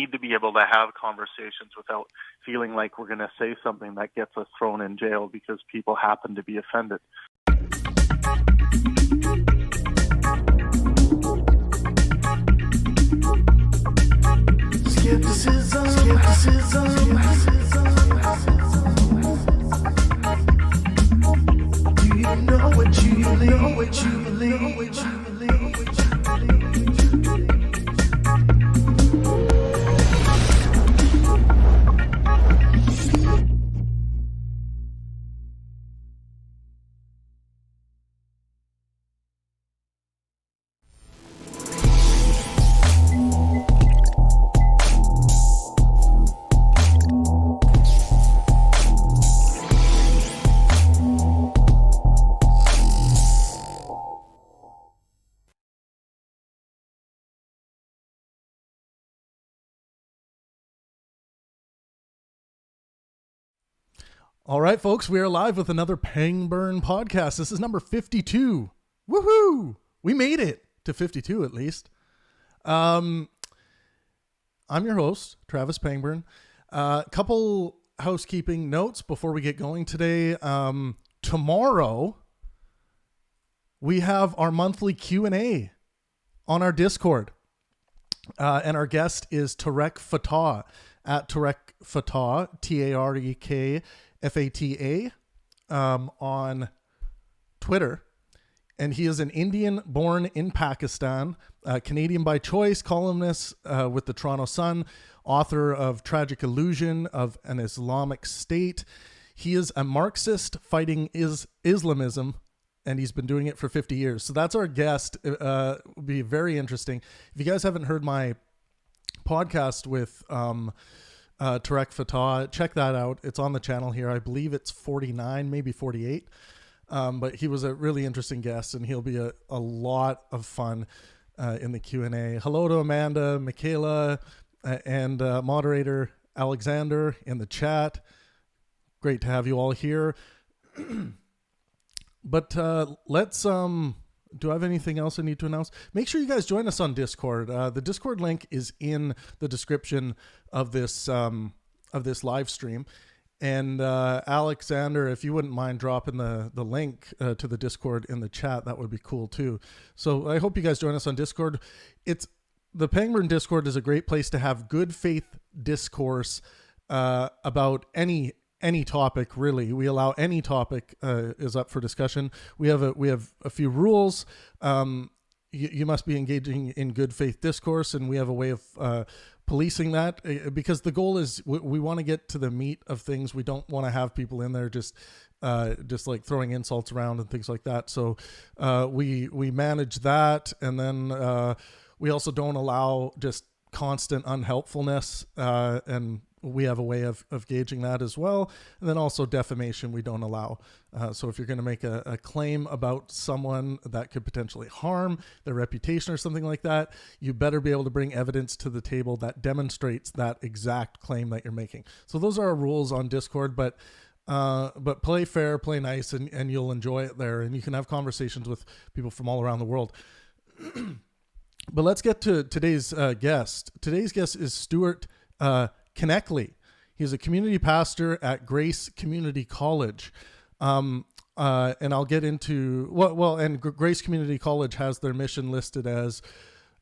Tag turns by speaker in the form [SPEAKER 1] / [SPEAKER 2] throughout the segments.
[SPEAKER 1] need to be able to have conversations without feeling like we're going to say something that gets us thrown in jail because people happen to be offended.
[SPEAKER 2] Skepticism. Do you know what you believe?
[SPEAKER 3] All right, folks, we are live with another Pangburn podcast. This is number 52. Woohoo! We made it to 52 at least. I'm your host, Travis Pangburn. Couple housekeeping notes before we get going today. Tomorrow, we have our monthly Q&A on our Discord. And our guest is Tarek Fatah at Tarek Fatah, Tarek Fata, on Twitter. And he is an Indian born in Pakistan, Canadian by choice, columnist with the Toronto Sun, author of Tragic Illusion of an Islamic State. He is a Marxist fighting Islamism, and he's been doing it for 50 years. So that's our guest. Will be very interesting. If you guys haven't heard my podcast with Tarek Fatah, check that out. It's on the channel here. I believe it's 49, maybe 48. But he was a really interesting guest, and he'll be a lot of fun in the Q&A. Hello to Amanda, Michaela, and moderator Alexander in the chat. Great to have you all here. But let's... do I have anything else I need to announce? Make sure you guys join us on Discord. The Discord link is in the description of this live stream. And Alexander, if you wouldn't mind dropping the link to the Discord in the chat, that would be cool too. So I hope you guys join us on Discord. The Pangburn Discord is a great place to have good faith discourse about any topic, really. We allow any topic is up for discussion. We have a few rules. You must be engaging in good faith discourse, and we have a way of policing that, because the goal is we want to get to the meat of things. We don't want to have people in there just like throwing insults around and things like that. So we manage that, and then we also don't allow just constant unhelpfulness, and we have a way of gauging that as well. And then also defamation we don't allow. So if you're going to make a claim about someone that could potentially harm their reputation or something like that, you better be able to bring evidence to the table that demonstrates that exact claim that you're making. So those are our rules on Discord, but play fair, play nice, and you'll enjoy it there. And you can have conversations with people from all around the world. But let's get to today's guest. Today's guest is Stuart Knechtle. He's a community pastor at Grace Community College. And I'll get into and Grace Community College has their mission listed as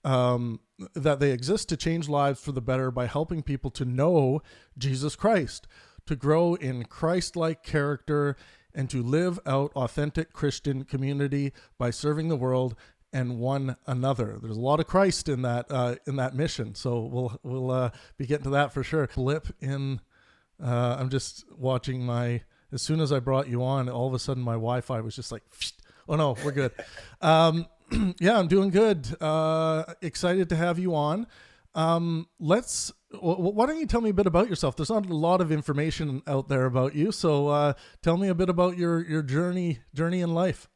[SPEAKER 3] that they exist to change lives for the better by helping people to know Jesus Christ, to grow in Christ-like character, and to live out authentic Christian community by serving the world and one another. There's a lot of Christ in that mission, so we'll be getting to that for sure. Blip in. I'm just watching as soon as I brought you on, all of a sudden my Wi-Fi was just like, oh no, we're good. Yeah, I'm doing good. Excited to have you on. Why don't you tell me a bit about yourself? There's not a lot of information out there about you, so tell me a bit about your journey in life.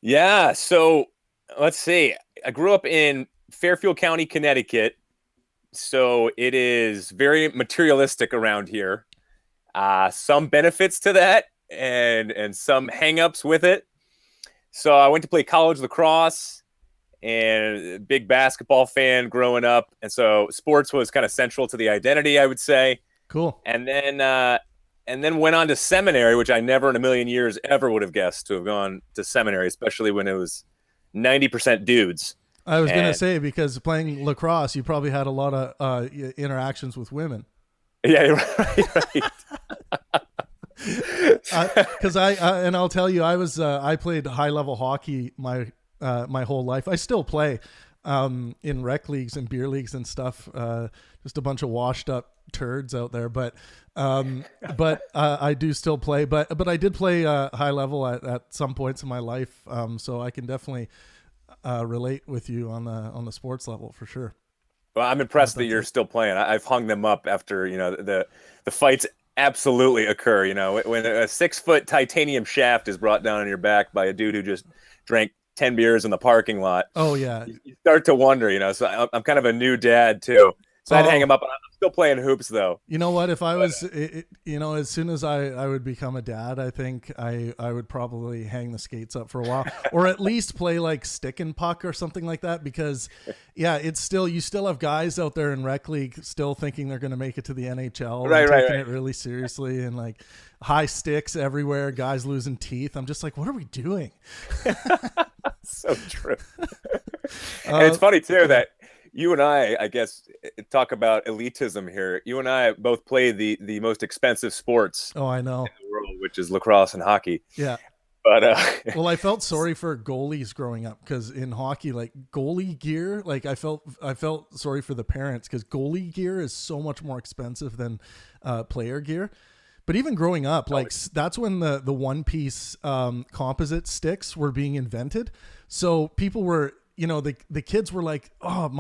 [SPEAKER 4] Yeah, so let's see. I grew up in Fairfield County, Connecticut, so it is very materialistic around here. Some benefits to that and some hang-ups with it. So I went to play college lacrosse, and big basketball fan growing up. And so sports was kind of central to the identity, I would say.
[SPEAKER 3] Cool.
[SPEAKER 4] And then went on to seminary, which I never in a million years ever would have guessed to have gone to seminary, especially when it was 90% dudes.
[SPEAKER 3] I was going to say, because playing lacrosse, you probably had a lot of interactions with women.
[SPEAKER 4] Yeah, right.
[SPEAKER 3] Because and I'll tell you, I played high level hockey my whole life. I still play in rec leagues and beer leagues and stuff. Just a bunch of washed up turds out there, but I do still play. But I did play high level at some points in my life, so I can definitely relate with you on the sports level for sure.
[SPEAKER 4] Well, I'm impressed that you're still playing. I've hung them up after the fights absolutely occur. When a 6-foot titanium shaft is brought down on your back by a dude who just drank 10 beers in the parking lot.
[SPEAKER 3] Oh yeah,
[SPEAKER 4] you start to wonder. So I'm kind of a new dad too. So I'd hang him up. I'm still playing hoops though.
[SPEAKER 3] You know what? If I was, as soon as I would become a dad, I think I would probably hang the skates up for a while, or at least play like stick and puck or something like that. Because, yeah, you still have guys out there in rec league still thinking they're going to make it to the NHL, taking it really seriously, and like high sticks everywhere, guys losing teeth. I'm just like, what are we doing?
[SPEAKER 4] So true. And it's funny too that you and I guess, talk about elitism here. You and I both play the most expensive sports.
[SPEAKER 3] Oh, I know.
[SPEAKER 4] In the world, which is lacrosse and hockey.
[SPEAKER 3] Yeah.
[SPEAKER 4] But
[SPEAKER 3] well, I felt sorry for goalies growing up, because in hockey, like goalie gear, like I felt sorry for the parents, because goalie gear is so much more expensive than player gear. But even growing up, like that's when the one piece composite sticks were being invented. So people were, the kids were like, oh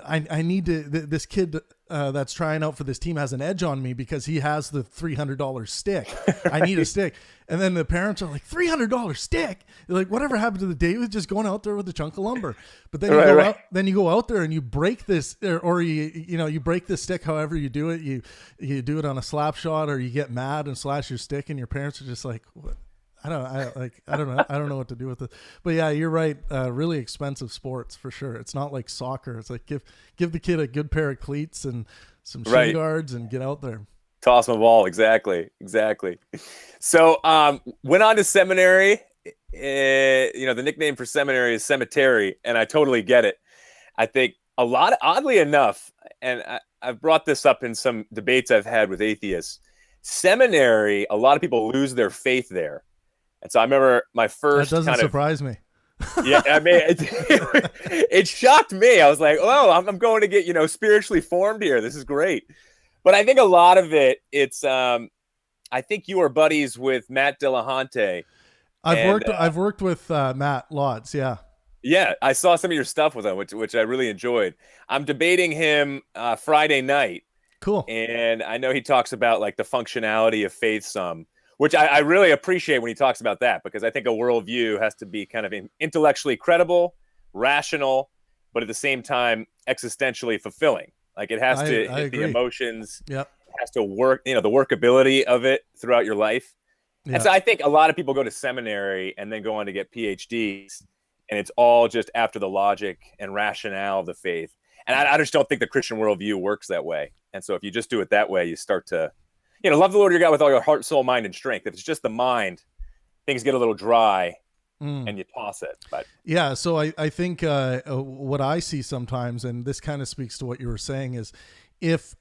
[SPEAKER 3] I need to, this kid that's trying out for this team has an edge on me because he has the $300 stick. I need a stick. And then the parents are like, $300 stick. They're like, whatever happened to the day with just going out there with a chunk of lumber? But then you go out there and you break this, or you break this stick. However you do it, you do it on a slap shot, or you get mad and slash your stick, and your parents are just like, what? I don't know what to do with it. But yeah, you're right. Really expensive sports for sure. It's not like soccer. It's like give the kid a good pair of cleats and some shin guards and get out there.
[SPEAKER 4] Toss them a ball. Exactly. So went on to seminary. The nickname for seminary is cemetery, and I totally get it. I think oddly enough, and I've brought this up in some debates I've had with atheists, seminary, a lot of people lose their faith there. And so I remember my first.
[SPEAKER 3] That doesn't surprise me.
[SPEAKER 4] Yeah, I mean, it shocked me. I was like, "Oh, I'm going to get spiritually formed here. This is great." But I think a lot of it's. I think you are buddies with Matt Dillahunty.
[SPEAKER 3] I've worked with Matt lots. Yeah.
[SPEAKER 4] Yeah, I saw some of your stuff with him, which I really enjoyed. I'm debating him Friday night.
[SPEAKER 3] Cool.
[SPEAKER 4] And I know he talks about like the functionality of faith some. Which I really appreciate when he talks about that, because I think a worldview has to be kind of intellectually credible, rational, but at the same time existentially fulfilling. Like it has to hit the emotions.
[SPEAKER 3] Yep.
[SPEAKER 4] It has to work, the workability of it throughout your life. Yep. And so I think a lot of people go to seminary and then go on to get PhDs, and it's all just after the logic and rationale of the faith. And I just don't think the Christian worldview works that way. And so if you just do it that way, you start to love the Lord your God with all your heart, soul, mind, and strength. If it's just the mind, things get a little dry and you toss it. But
[SPEAKER 3] yeah, so I think what I see sometimes, and this kind of speaks to what you were saying, is if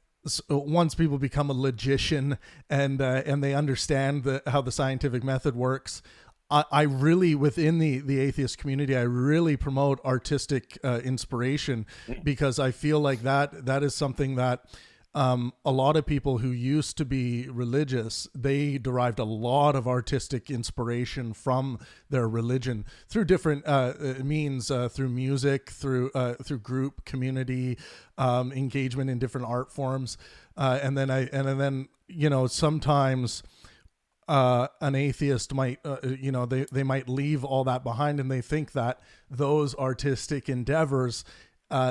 [SPEAKER 3] once people become a logician and they understand how the scientific method works, I really, within the atheist community, I really promote artistic inspiration, because I feel like that is something that a lot of people who used to be religious, they derived a lot of artistic inspiration from their religion through different means, through music, through group community, engagement in different art forms, and then sometimes an atheist might they might leave all that behind, and they think that those artistic endeavors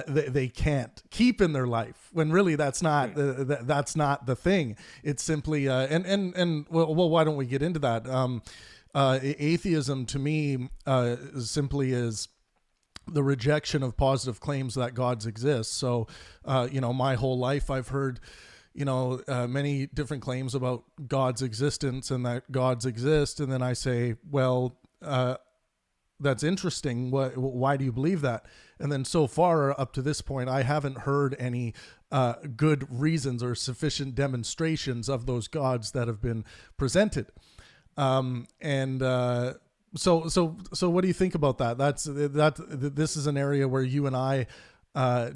[SPEAKER 3] they can't keep in their life, when really that's not the thing. It's simply well, why don't we get into that? Atheism to me simply is the rejection of positive claims that gods exist. So, my whole life I've heard, many different claims about God's existence and that gods exist. And then I say, well, that's interesting. Why do you believe that? And then so far up to this point, I haven't heard any good reasons or sufficient demonstrations of those gods that have been presented. So what do you think about that? This is an area where you and I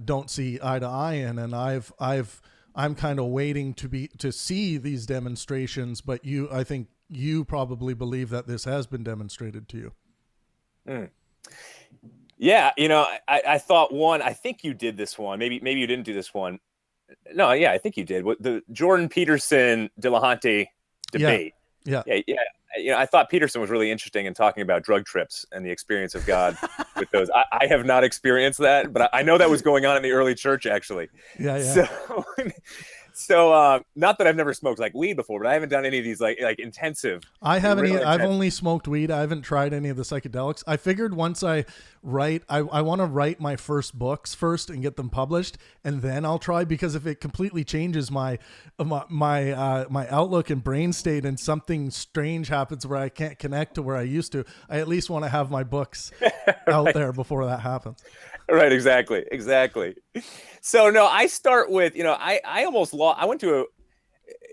[SPEAKER 3] don't see eye to eye in, and I'm kind of waiting to see these demonstrations, but I think you probably believe that this has been demonstrated to you.
[SPEAKER 4] Yeah, I thought I think you did this one. Maybe you didn't do this one. No, yeah, I think you did. The Jordan Peterson Dillahunty debate.
[SPEAKER 3] Yeah.
[SPEAKER 4] I thought Peterson was really interesting in talking about drug trips and the experience of God with those. I have not experienced that, but I know that was going on in the early church, actually.
[SPEAKER 3] Yeah.
[SPEAKER 4] So not that I've never smoked like weed before, but I haven't done any of these like intensive.
[SPEAKER 3] I've only smoked weed. I haven't tried any of the psychedelics. I figured once I write, I want to write my first books first and get them published, and then I'll try, because if it completely changes my outlook and brain state and something strange happens where I can't connect to where I used to, I at least want to have my books out there before that happens.
[SPEAKER 4] Right, exactly. So no, I start with, I almost lost. I went to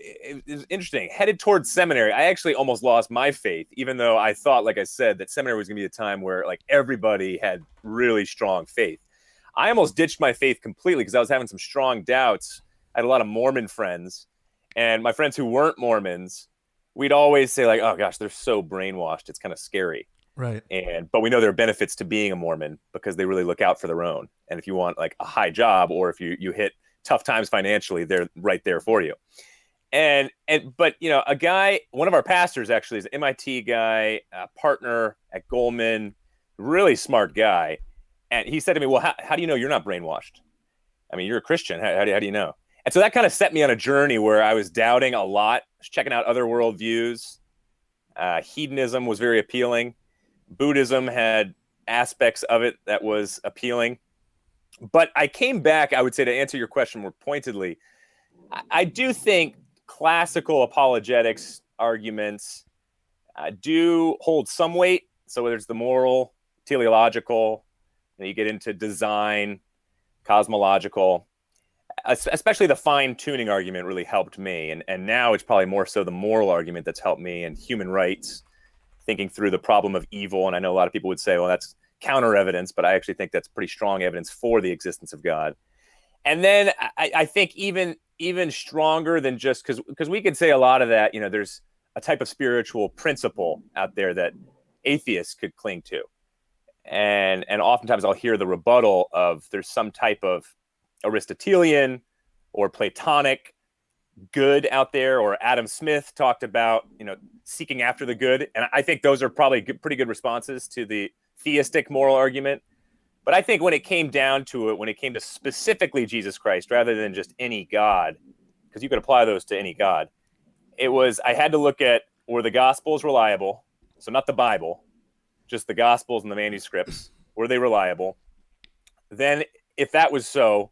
[SPEAKER 4] it was interesting, headed towards seminary. I actually almost lost my faith, even though I thought, like I said, that seminary was gonna be a time where like everybody had really strong faith. I almost ditched my faith completely because I was having some strong doubts. I had a lot of Mormon friends, and my friends who weren't Mormons, we'd always say like, oh gosh, they're so brainwashed. It's kind of scary.
[SPEAKER 3] Right.
[SPEAKER 4] But we know there are benefits to being a Mormon because they really look out for their own. And if you want like a high job, or if you hit tough times financially, they're right there for you. But a guy, one of our pastors actually is an MIT guy, a partner at Goldman, really smart guy. And he said to me, well, how do you know you're not brainwashed? I mean, you're a Christian. How do you know? And so that kind of set me on a journey where I was doubting a lot, checking out other worldviews. Hedonism was very appealing. Buddhism had aspects of it that was appealing. But I came back, I would say, to answer your question more pointedly, I do think classical apologetics arguments do hold some weight. So whether it's the moral, teleological, you get into design, cosmological, especially the fine-tuning argument really helped me. And now it's probably more so the moral argument that's helped me, and human rights, thinking through the problem of evil. And I know a lot of people would say, well, that's counter evidence, but I actually think that's pretty strong evidence for the existence of God. And then I think even stronger than just because we could say a lot of that, there's a type of spiritual principle out there that atheists could cling to. And oftentimes I'll hear the rebuttal of there's some type of Aristotelian or Platonic good out there, or Adam Smith talked about, seeking after the good. And I think those are probably pretty good responses to the theistic moral argument. But I think when it came down to it, when it came to specifically Jesus Christ, rather than just any God, because you could apply those to any God, I had to look at, were the Gospels reliable? So not the Bible, just the Gospels and the manuscripts. Were they reliable? Then if that was so,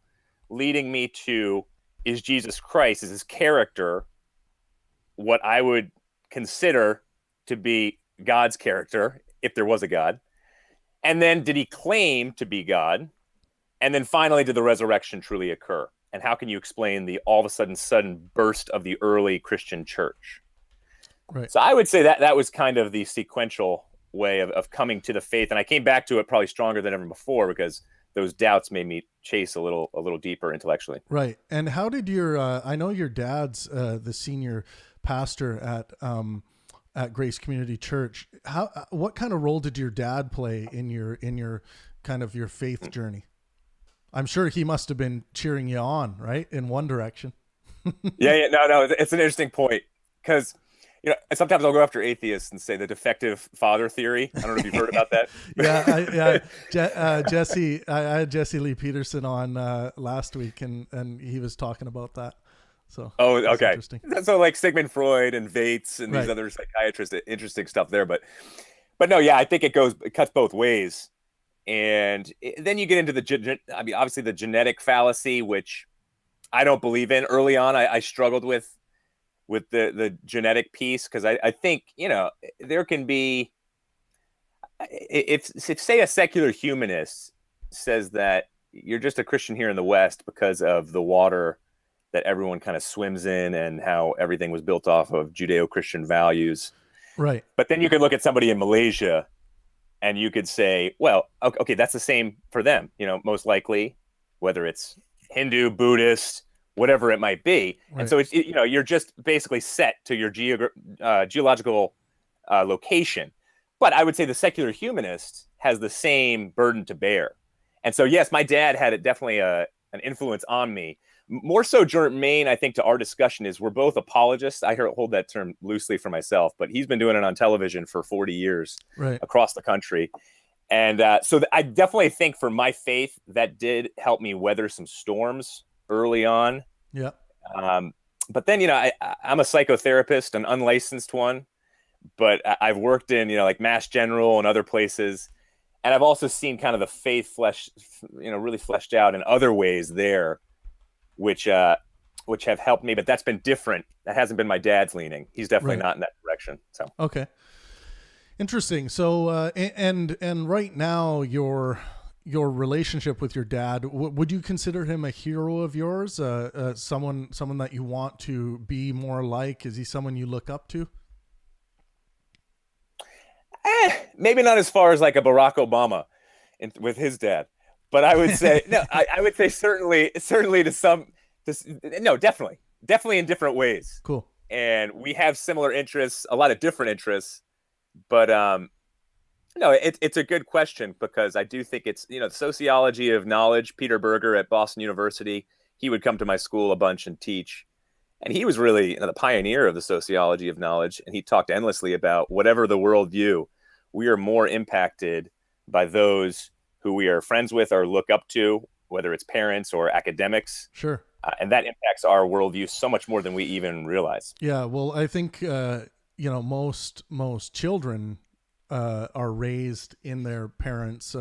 [SPEAKER 4] leading me to, is Jesus Christ, is his character what I would consider to be God's character, if there was a God? And then did he claim to be God? And then finally, did the resurrection truly occur? And how can you explain the all of a sudden burst of the early Christian church?
[SPEAKER 3] Right.
[SPEAKER 4] So I would say that was kind of the sequential way of coming to the faith. And I came back to it probably stronger than ever before, because those doubts made me chase a little deeper intellectually.
[SPEAKER 3] Right. And how did I know your dad's the senior pastor at Grace Community Church. What kind of role did your dad play in your kind of your faith journey? I'm sure he must have been cheering you on, right? In one direction.
[SPEAKER 4] Yeah. No. It's an interesting point, because sometimes I'll go after atheists and say the defective father theory. I don't know if you've heard about that.
[SPEAKER 3] Jesse, I had Jesse Lee Peterson on last week, and he was talking about that. So
[SPEAKER 4] okay.
[SPEAKER 3] Interesting.
[SPEAKER 4] So like Sigmund Freud and Vates and these other psychiatrists, interesting stuff there. But no, yeah, I think it cuts both ways. And then you get into obviously the genetic fallacy, which I don't believe in. Early on, I struggled with the genetic piece, because I think, there can be, if say a secular humanist says that you're just a Christian here in the West because of the water that everyone kind of swims in and how everything was built off of Judeo-Christian values.
[SPEAKER 3] Right.
[SPEAKER 4] But then you could look at somebody in Malaysia and you could say, well, okay, that's the same for them, most likely, whether it's Hindu, Buddhist, whatever it might be. Right. And so it's, you're just basically set to your geological location. But I would say the secular humanist has the same burden to bear. And so, yes, my dad had definitely an influence on me. More so germane, I think, to our discussion is we're both apologists. I hold that term loosely for myself, but he's been doing it on television for 40 years across the country. And so I definitely think for my faith, that did help me weather some storms early on.
[SPEAKER 3] Yeah.
[SPEAKER 4] But then, I'm a psychotherapist, an unlicensed one, but I've worked in, like Mass General and other places. And I've also seen kind of the faith really fleshed out in other ways there, which have helped me, but that's been different. That hasn't been my dad's leaning. He's definitely not in that direction. So
[SPEAKER 3] okay, interesting. So and right now your relationship with your dad, would you consider him a hero of yours? Someone that you want to be more like? Is he someone you look up to?
[SPEAKER 4] Maybe not as far as like a Barack Obama with his dad, but I would say no. I would say certainly to some. No, definitely in different ways.
[SPEAKER 3] Cool. And
[SPEAKER 4] we have similar interests, a lot of different interests, but no, it's a good question, because I do think it's, sociology of knowledge. Peter Berger at Boston University, he would come to my school a bunch and teach, and he was really the pioneer of the sociology of knowledge. And he talked endlessly about whatever the worldview, we are more impacted by those who we are friends with or look up to, whether it's parents or academics.
[SPEAKER 3] Sure.
[SPEAKER 4] And that impacts our worldview so much more than we even realize.
[SPEAKER 3] Yeah, well, I think most children are raised in their parents'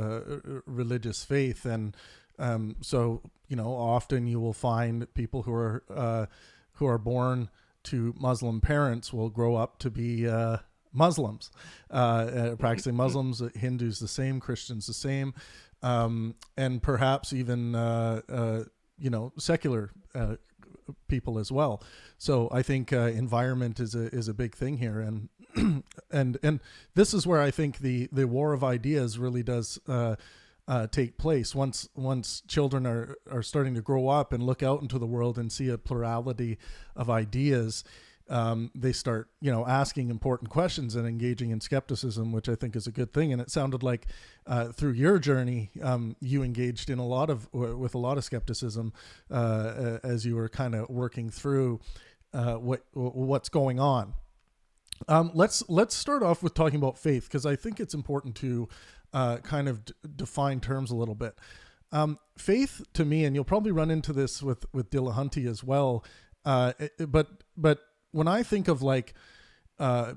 [SPEAKER 3] religious faith, and so often you will find people who are born to Muslim parents will grow up to be Muslims, practicing Muslims. Hindus the same, Christians the same, and perhaps even secular people as well. So I think environment is a big thing here, and and this is where I think the war of ideas really does take place. Once children are starting to grow up and look out into the world and see a plurality of ideas, they start asking important questions and engaging in skepticism, which I think is a good thing. And it sounded like through your journey, you engaged in with a lot of skepticism as you were kind of working through what's going on. Let's start off with talking about faith, because I think it's important to kind of define terms a little bit. Faith to me, and you'll probably run into this with Dillahunty as well, but when I think of like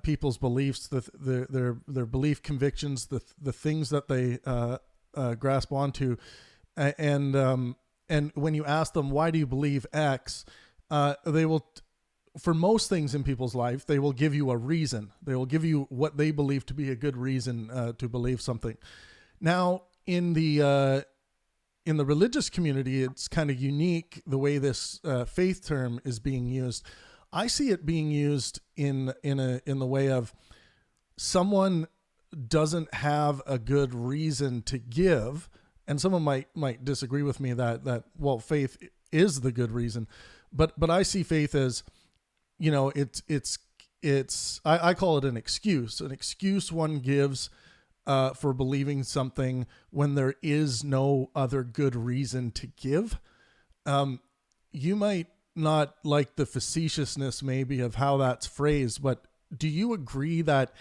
[SPEAKER 3] people's beliefs, their belief convictions, the things that they grasp onto, and when you ask them, why do you believe X, they will, for most things in people's life, they will give you a reason. They will give you what they believe to be a good reason to believe something. Now, in the religious community, it's kind of unique the way this faith term is being used. I see it being used in the way of someone doesn't have a good reason to give, and someone might disagree with me that well, faith is the good reason, but I see faith as I call it an excuse one gives for believing something when there is no other good reason to give. You might not like the facetiousness maybe of how that's phrased, but do you agree that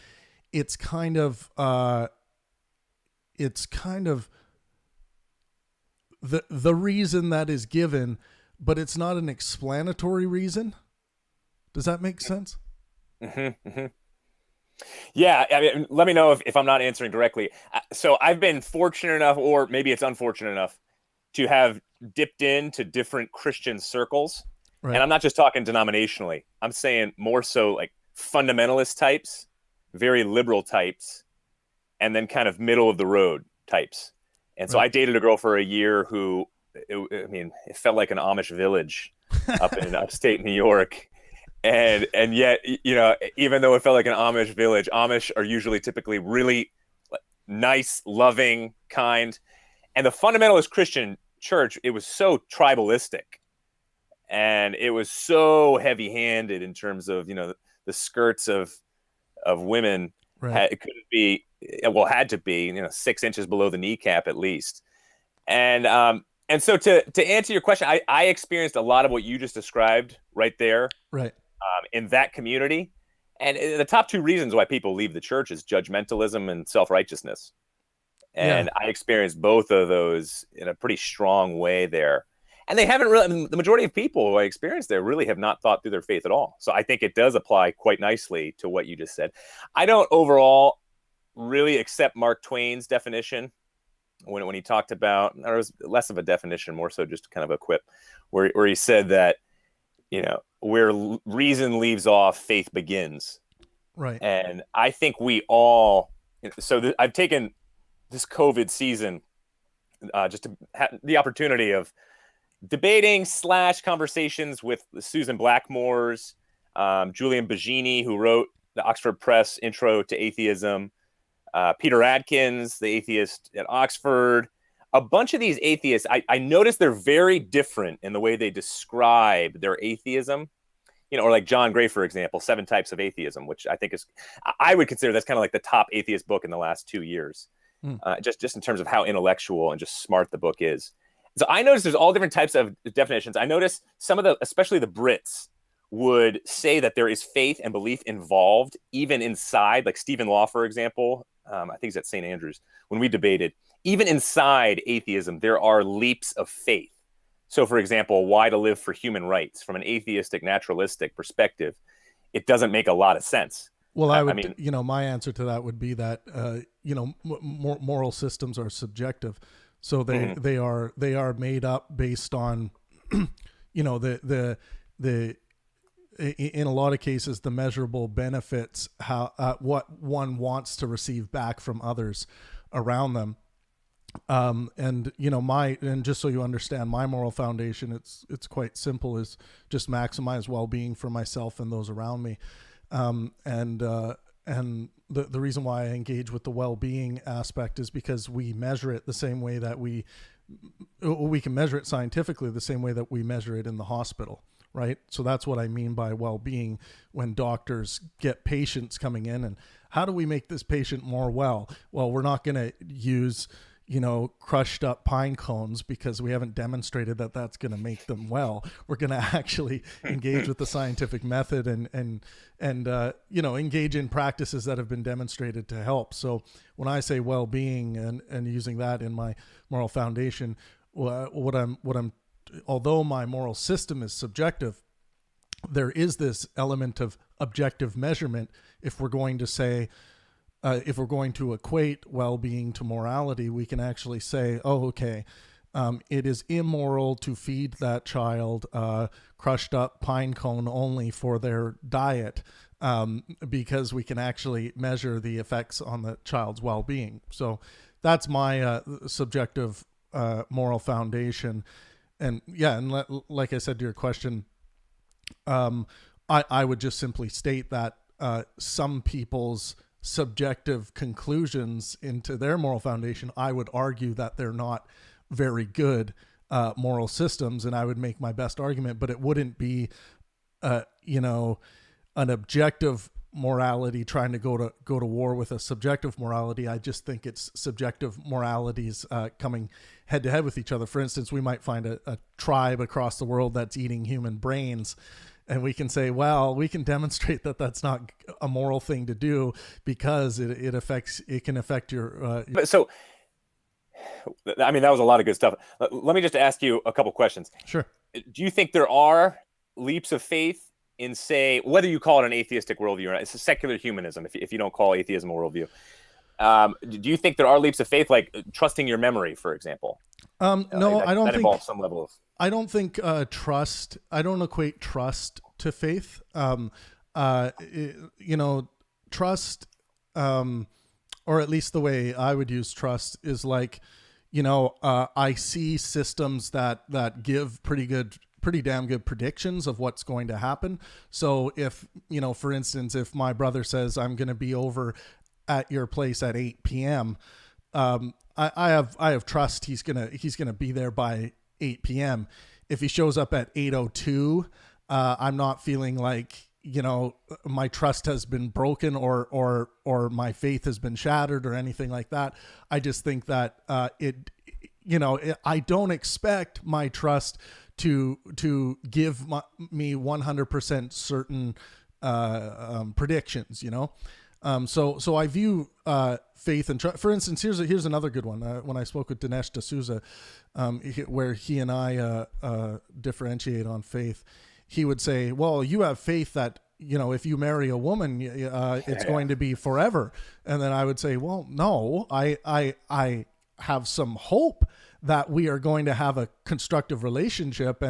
[SPEAKER 3] it's kind of the reason that is given, but it's not an explanatory reason? Does that make sense?
[SPEAKER 4] Mm-hmm, mm-hmm. Yeah, I mean, let me know if I'm not answering directly. So I've been fortunate enough, or maybe it's unfortunate enough, to have dipped into different Christian circles.
[SPEAKER 3] Right.
[SPEAKER 4] And I'm not just talking denominationally. I'm saying more so like fundamentalist types, very liberal types, and then kind of middle of the road types. And so
[SPEAKER 3] Right.
[SPEAKER 4] I dated a girl for a year who, it felt like an Amish village up in upstate New York. And yet, even though it felt like an Amish village, Amish are usually typically really nice, loving, kind. And the fundamentalist Christian church, it was so tribalistic, and it was so heavy-handed in terms of the skirts of women.
[SPEAKER 3] Right.
[SPEAKER 4] It couldn't be, well, had to be 6 inches below the kneecap at least. And so to answer your question, I experienced a lot of what you just described right there.
[SPEAKER 3] Right.
[SPEAKER 4] In that community. And the top two reasons why people leave the church is judgmentalism and self-righteousness. And I experienced both of those in a pretty strong way there. And they haven't really, the majority of people who I experienced there really have not thought through their faith at all. So I think it does apply quite nicely to what you just said. I don't overall really accept Mark Twain's definition when he talked about, or it was less of a definition, more so just kind of a quip, where he said that, where reason leaves off, faith begins.
[SPEAKER 3] Right.
[SPEAKER 4] And I think we all, I've taken this COVID season just to have the opportunity of debating / conversations with Susan Blackmore's, Julian Baggini, who wrote the Oxford Press Intro to Atheism, Peter Adkins, the atheist at Oxford. A bunch of these atheists, I noticed they're very different in the way they describe their atheism. Or like John Gray, for example, 7 Types of Atheism, which I think I would consider that's kind of like the top atheist book in the last 2 years, just in terms of how intellectual and just smart the book is. So I noticed there's all different types of definitions. I noticed some of especially the Brits, would say that there is faith and belief involved, even inside, like Stephen Law, for example. I think he's at St. Andrews. When we debated, even inside atheism, there are leaps of faith. So, for example, why to live for human rights? From an atheistic, naturalistic perspective, it doesn't make a lot of sense.
[SPEAKER 3] Well, I mean, my answer to that would be that, moral systems are subjective. So they are made up based on, in a lot of cases, the measurable benefits, what one wants to receive back from others around them. And just so you understand, my moral foundation, it's quite simple, is just maximize well-being for myself and those around me. And the reason why I engage with the well-being aspect is because we measure it the same way that we can measure it scientifically, the same way that we measure it in the hospital. Right. So that's what I mean by well-being when doctors get patients coming in, and how do we make this patient more well? Well, we're not going to use, crushed up pine cones because we haven't demonstrated that that's going to make them well. We're going to actually engage with the scientific method and engage in practices that have been demonstrated to help. So when I say well-being and using that in my moral foundation, what I'm although my moral system is subjective, there is this element of objective measurement. If we're going to say, if we're going to equate well-being to morality, we can actually say, it is immoral to feed that child crushed up pine cone only for their diet, because we can actually measure the effects on the child's well-being. So that's my subjective moral foundation. And like I said to your question, I would just simply state that some people's subjective conclusions into their moral foundation, I would argue that they're not very good moral systems, and I would make my best argument, but it wouldn't be, an objective morality trying to go to war with a subjective morality. I just think it's subjective moralities coming head to head with each other. For instance, we might find a tribe across the world that's eating human brains, and we can say, well, we can demonstrate that that's not a moral thing to do because it can affect your.
[SPEAKER 4] So, I mean, that was a lot of good stuff. Let me just ask you a couple questions.
[SPEAKER 3] Sure.
[SPEAKER 4] Do you think there are leaps of faith in, say, whether you call it an atheistic worldview or not, it's a secular humanism, if you don't call atheism a worldview. Do you think there are leaps of faith, like trusting your memory, for example?
[SPEAKER 3] No, I don't
[SPEAKER 4] that
[SPEAKER 3] think
[SPEAKER 4] involves some level of.
[SPEAKER 3] I don't think trust. I don't equate trust to faith. Trust, or at least the way I would use trust is like, I see systems that give pretty damn good predictions of what's going to happen. So if, for instance, if my brother says I'm going to be over at your place at 8 p.m., I have trust he's gonna be there by 8 p.m. If he shows up at 8:02, I'm not feeling like my trust has been broken or my faith has been shattered or anything like that. I just think that I don't expect my trust to give me 100% certain predictions. So I view faith and trust. For instance, here's another good one. When I spoke with Dinesh D'Souza, where he and I differentiate on faith, he would say, "Well, you have faith that if you marry a woman, it's going to be forever." And then I would say, "Well, no, I have some hope that we are going to have a constructive relationship."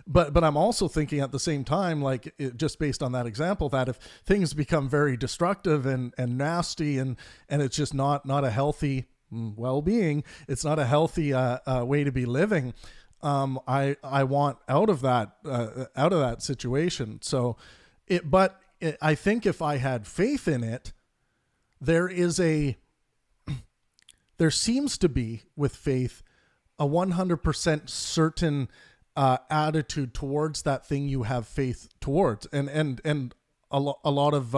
[SPEAKER 3] But I'm also thinking at the same time, like just based on that example, that if things become very destructive and nasty and it's just not a healthy well-being, it's not a healthy way to be living. I want out of that situation. So I think if I had faith in it, there seems to be with faith a 100% certain attitude towards that thing you have faith towards. And a lot of,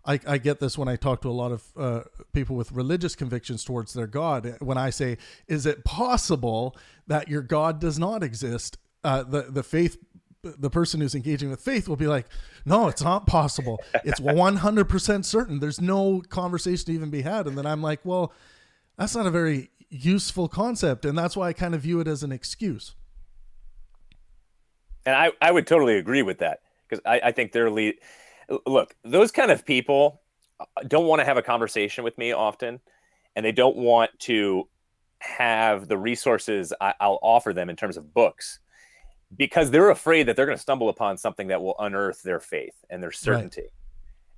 [SPEAKER 3] I get this when I talk to a lot of people with religious convictions towards their God. When I say, is it possible that your God does not exist? The person who's engaging with faith will be like, no, it's not possible. It's 100% certain. There's no conversation to even be had. And then I'm like, well, that's not a very useful concept, and that's why I kind of view it as an excuse.
[SPEAKER 4] And I would totally agree with that, because I think look, those kind of people don't want to have a conversation with me often, and they don't want to have the resources I'll offer them in terms of books, because they're afraid that they're going to stumble upon something that will unearth their faith and their certainty.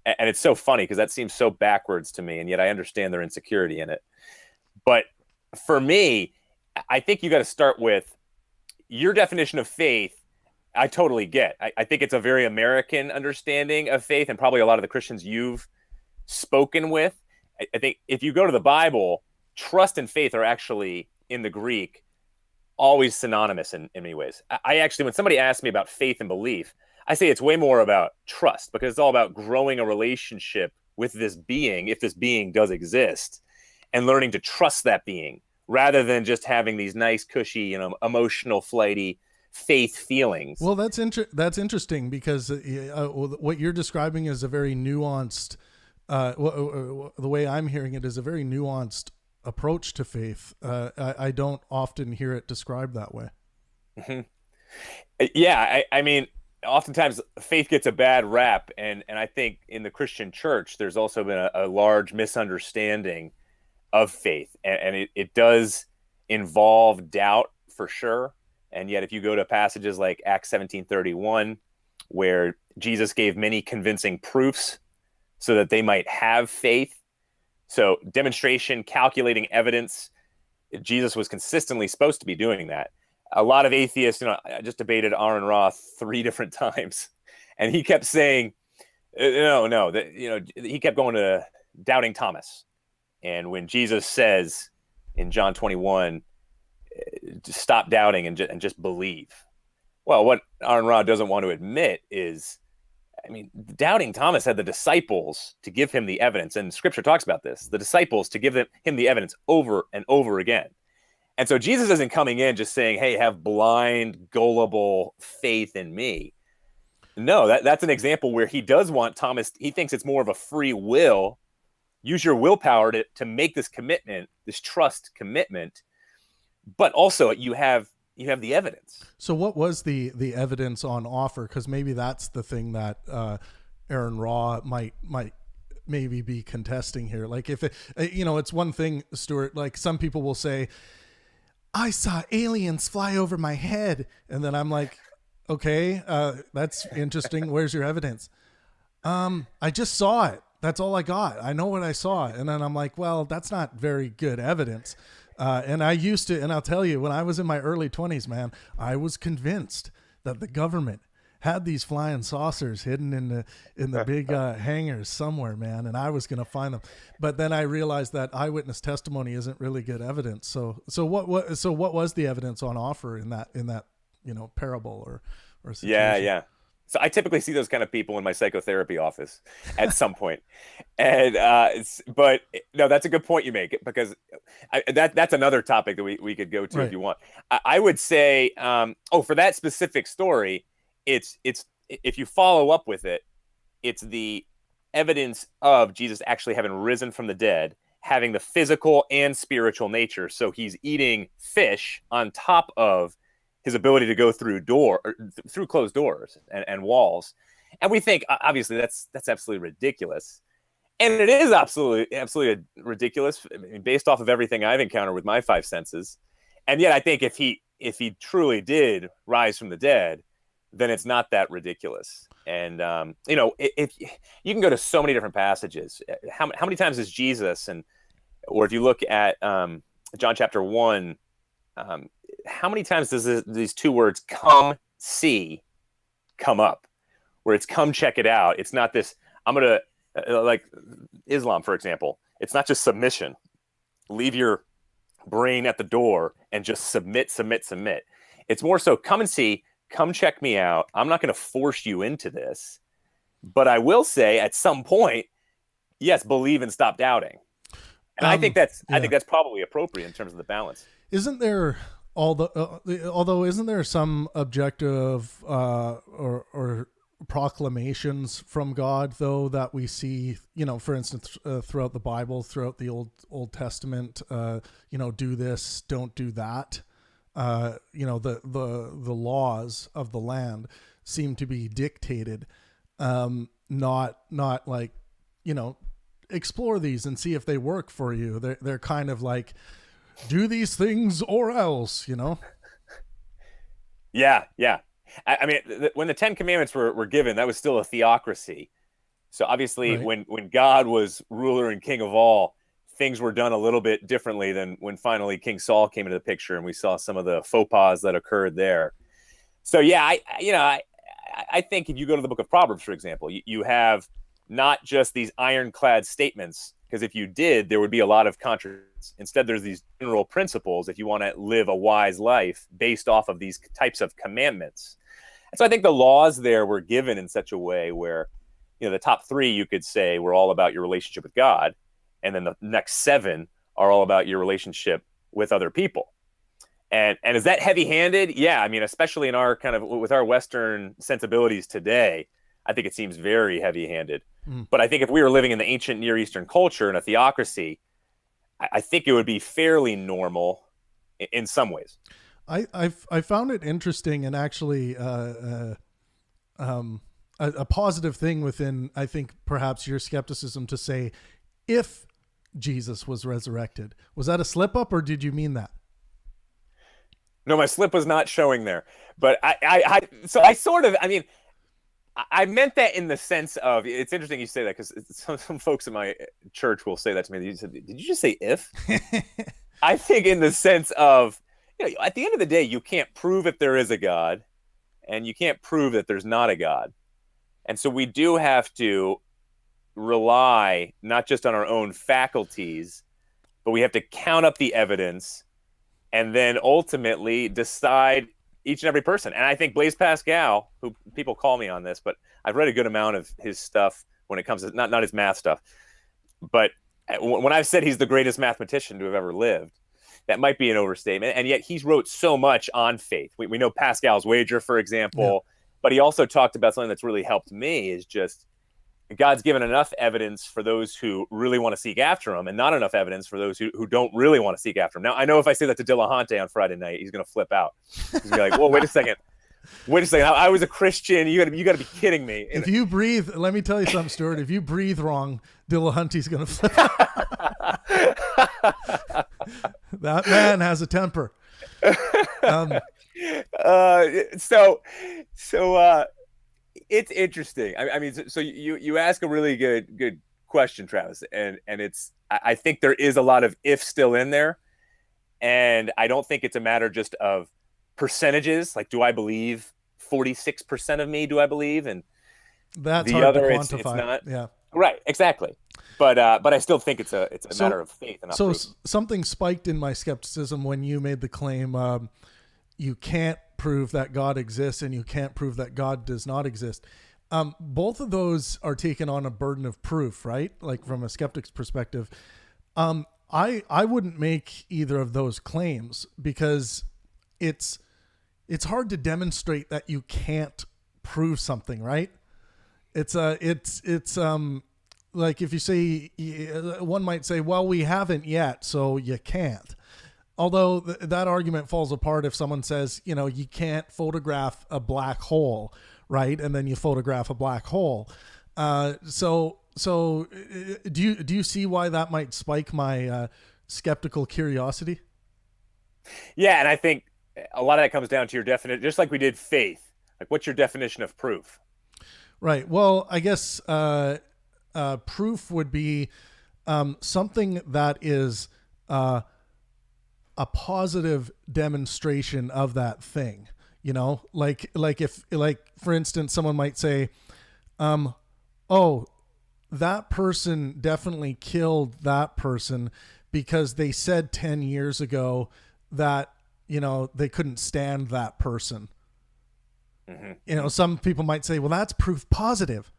[SPEAKER 4] Right. And it's so funny because that seems so backwards to me, and yet I understand their insecurity in it. But for me, I think you got to start with your definition of faith. I totally get. I think it's a very American understanding of faith, and probably a lot of the Christians you've spoken with. I think if you go to the Bible, trust and faith are actually, in the Greek, always synonymous in many ways. I actually, when somebody asks me about faith and belief, I say it's way more about trust, because it's all about growing a relationship with this being, if this being does exist, and learning to trust that being rather than just having these nice, cushy, emotional, flighty faith feelings.
[SPEAKER 3] Well, that's interesting, because what you're describing is a very nuanced, the way I'm hearing it is a very nuanced approach to faith. I don't often hear it described that way.
[SPEAKER 4] Mm-hmm. Yeah, I mean, oftentimes faith gets a bad rap, and I think in the Christian church, there's also been a large misunderstanding of faith, and it does involve doubt for sure. And yet if you go to passages like Acts 17:31, where Jesus gave many convincing proofs so that they might have faith, so demonstration, calculating evidence, Jesus was consistently supposed to be doing that. A lot of atheists, I just debated Aaron Roth 3 different times, and he kept saying no, he kept going to doubting Thomas. And when Jesus says in John 21, stop doubting and just believe. Well, what Aaron Ra doesn't want to admit is, doubting Thomas had the disciples to give him the evidence. And Scripture talks about this, the disciples to give him the evidence over and over again. And so Jesus isn't coming in just saying, hey, have blind, gullible faith in me. No, that's an example where he does want Thomas, he thinks it's more of a free will. Use your willpower to make this commitment, this trust commitment. But also you have you have the evidence.
[SPEAKER 3] So what was the evidence on offer? Because maybe that's the thing that Aaron Raw might maybe be contesting here. Like if it, it's one thing, Stuart, like some people will say, I saw aliens fly over my head. And then I'm like, okay, that's interesting. Where's your evidence? I just saw it. That's all I got. I know what I saw. And then I'm like, well, that's not very good evidence. And I used to, and I'll tell you, when I was in my early 20s, man, I was convinced that the government had these flying saucers hidden in the big hangars somewhere, man, and I was going to find them. But then I realized that eyewitness testimony isn't really good evidence. So what was the evidence on offer in that parable or situation?
[SPEAKER 4] Yeah. So I typically see those kind of people in my psychotherapy office at some point. And but no, that's a good point you make, because that's another topic that we could go to
[SPEAKER 3] Right.
[SPEAKER 4] if you want. I would say, for that specific story, it's if you follow up with it, it's the evidence of Jesus actually having risen from the dead, having the physical and spiritual nature. So he's eating fish on top of his ability to go through closed doors and walls. And we think, obviously, that's absolutely ridiculous. And it is absolutely ridiculous, based off of everything I've encountered with my five senses. And yet I think if he truly did rise from the dead, then it's not that ridiculous. And, if you can go to so many different passages, how many times is Jesus, or if you look at John chapter 1, how many times does these two words come see come up, where it's come check it out? It's not this, I'm going to, like Islam, for example, it's not just submission. Leave your brain at the door and just submit. It's more so come and see, come check me out. I'm not going to force you into this, but I will say at some point, yes, believe and stop doubting. And I think that's probably appropriate in terms of the balance.
[SPEAKER 3] Isn't there although isn't there some objective or proclamations from God, though, that we see, for instance, throughout the Bible, throughout the Old Testament, do this, don't do that. The laws of the land seem to be dictated, not like, explore these and see if they work for you. They're kind of like, do these things or else,
[SPEAKER 4] Yeah. I mean, when the Ten Commandments were given, that was still a theocracy. So obviously,
[SPEAKER 3] Right.
[SPEAKER 4] when God was ruler and king of all, things were done a little bit differently than when finally King Saul came into the picture, and we saw some of the faux pas that occurred there. So yeah, I think if you go to the book of Proverbs, for example, you have not just these ironclad statements, because if you did, there would be a lot of contradictions. Instead, there's these general principles if you want to live a wise life based off of these types of commandments. And so I think the laws there were given in such a way where, the top three, you could say, were all about your relationship with God. And then the next seven are all about your relationship with other people. And is that heavy-handed? Yeah, I mean, especially in our with our Western sensibilities today, I think it seems very heavy-handed. But I think if we were living in the ancient Near Eastern culture in a theocracy, I think it would be fairly normal in some ways.
[SPEAKER 3] I found it interesting, and actually a positive thing within, I think, perhaps your skepticism, to say, if Jesus was resurrected. Was that a slip up, or did you mean that?
[SPEAKER 4] No, my slip was not showing there. But I meant that in the sense of, it's interesting you say that, because some folks in my church will say that to me. They said, did you just say if? I think in the sense of, at the end of the day, you can't prove if there is a God, and you can't prove that there's not a God. And so we do have to rely not just on our own faculties, but we have to count up the evidence and then ultimately decide each and every person. And I think Blaise Pascal, who people call me on this, but I've read a good amount of his stuff when it comes to not his math stuff, but when I've said he's the greatest mathematician to have ever lived, that might be an overstatement. And yet he's wrote so much on faith. We know Pascal's wager, for example, but he also talked about something that's really helped me, is just God's given enough evidence for those who really want to seek after him, and not enough evidence for those who don't really want to seek after him. Now, I know if I say that to Dillahunty on Friday night, he's going to flip out. He's going to be like, "Whoa, wait a second. I was a Christian. You got to be kidding me."
[SPEAKER 3] If you breathe, let me tell you something, Stuart. If you breathe wrong, Dillahunty's going to flip out. That man has a temper.
[SPEAKER 4] It's interesting. I mean, so you ask a really good question, Travis, and I think there is a lot of if still in there, and I don't think it's a matter just of percentages. Like, do I believe 46% of me? Do I believe? And
[SPEAKER 3] that's
[SPEAKER 4] the
[SPEAKER 3] hard
[SPEAKER 4] other,
[SPEAKER 3] to
[SPEAKER 4] it's
[SPEAKER 3] quantify.
[SPEAKER 4] not.
[SPEAKER 3] Yeah.
[SPEAKER 4] Right. Exactly. But I still think it's a matter of faith. And not proof.
[SPEAKER 3] Something spiked in my skepticism when you made the claim, you can't prove that God exists and you can't prove that God does not exist. Both of those are taken on a burden of proof, right? Like from a skeptic's perspective. I wouldn't make either of those claims because it's hard to demonstrate that you can't prove something, right? It's like if you say, one might say, well, we haven't yet, so you can't. Although that argument falls apart if someone says, you can't photograph a black hole, right? And then you photograph a black hole. So do you see why that might spike my skeptical curiosity?
[SPEAKER 4] Yeah, and I think a lot of that comes down to your definition, just like we did faith. Like, what's your definition of proof?
[SPEAKER 3] Right. Well, I guess proof would be something that is a positive demonstration of that thing. Like if for instance, someone might say, "Oh, that person definitely killed that person because they said 10 years ago that they couldn't stand that person." Mm-hmm. Some people might say, well, that's proof positive.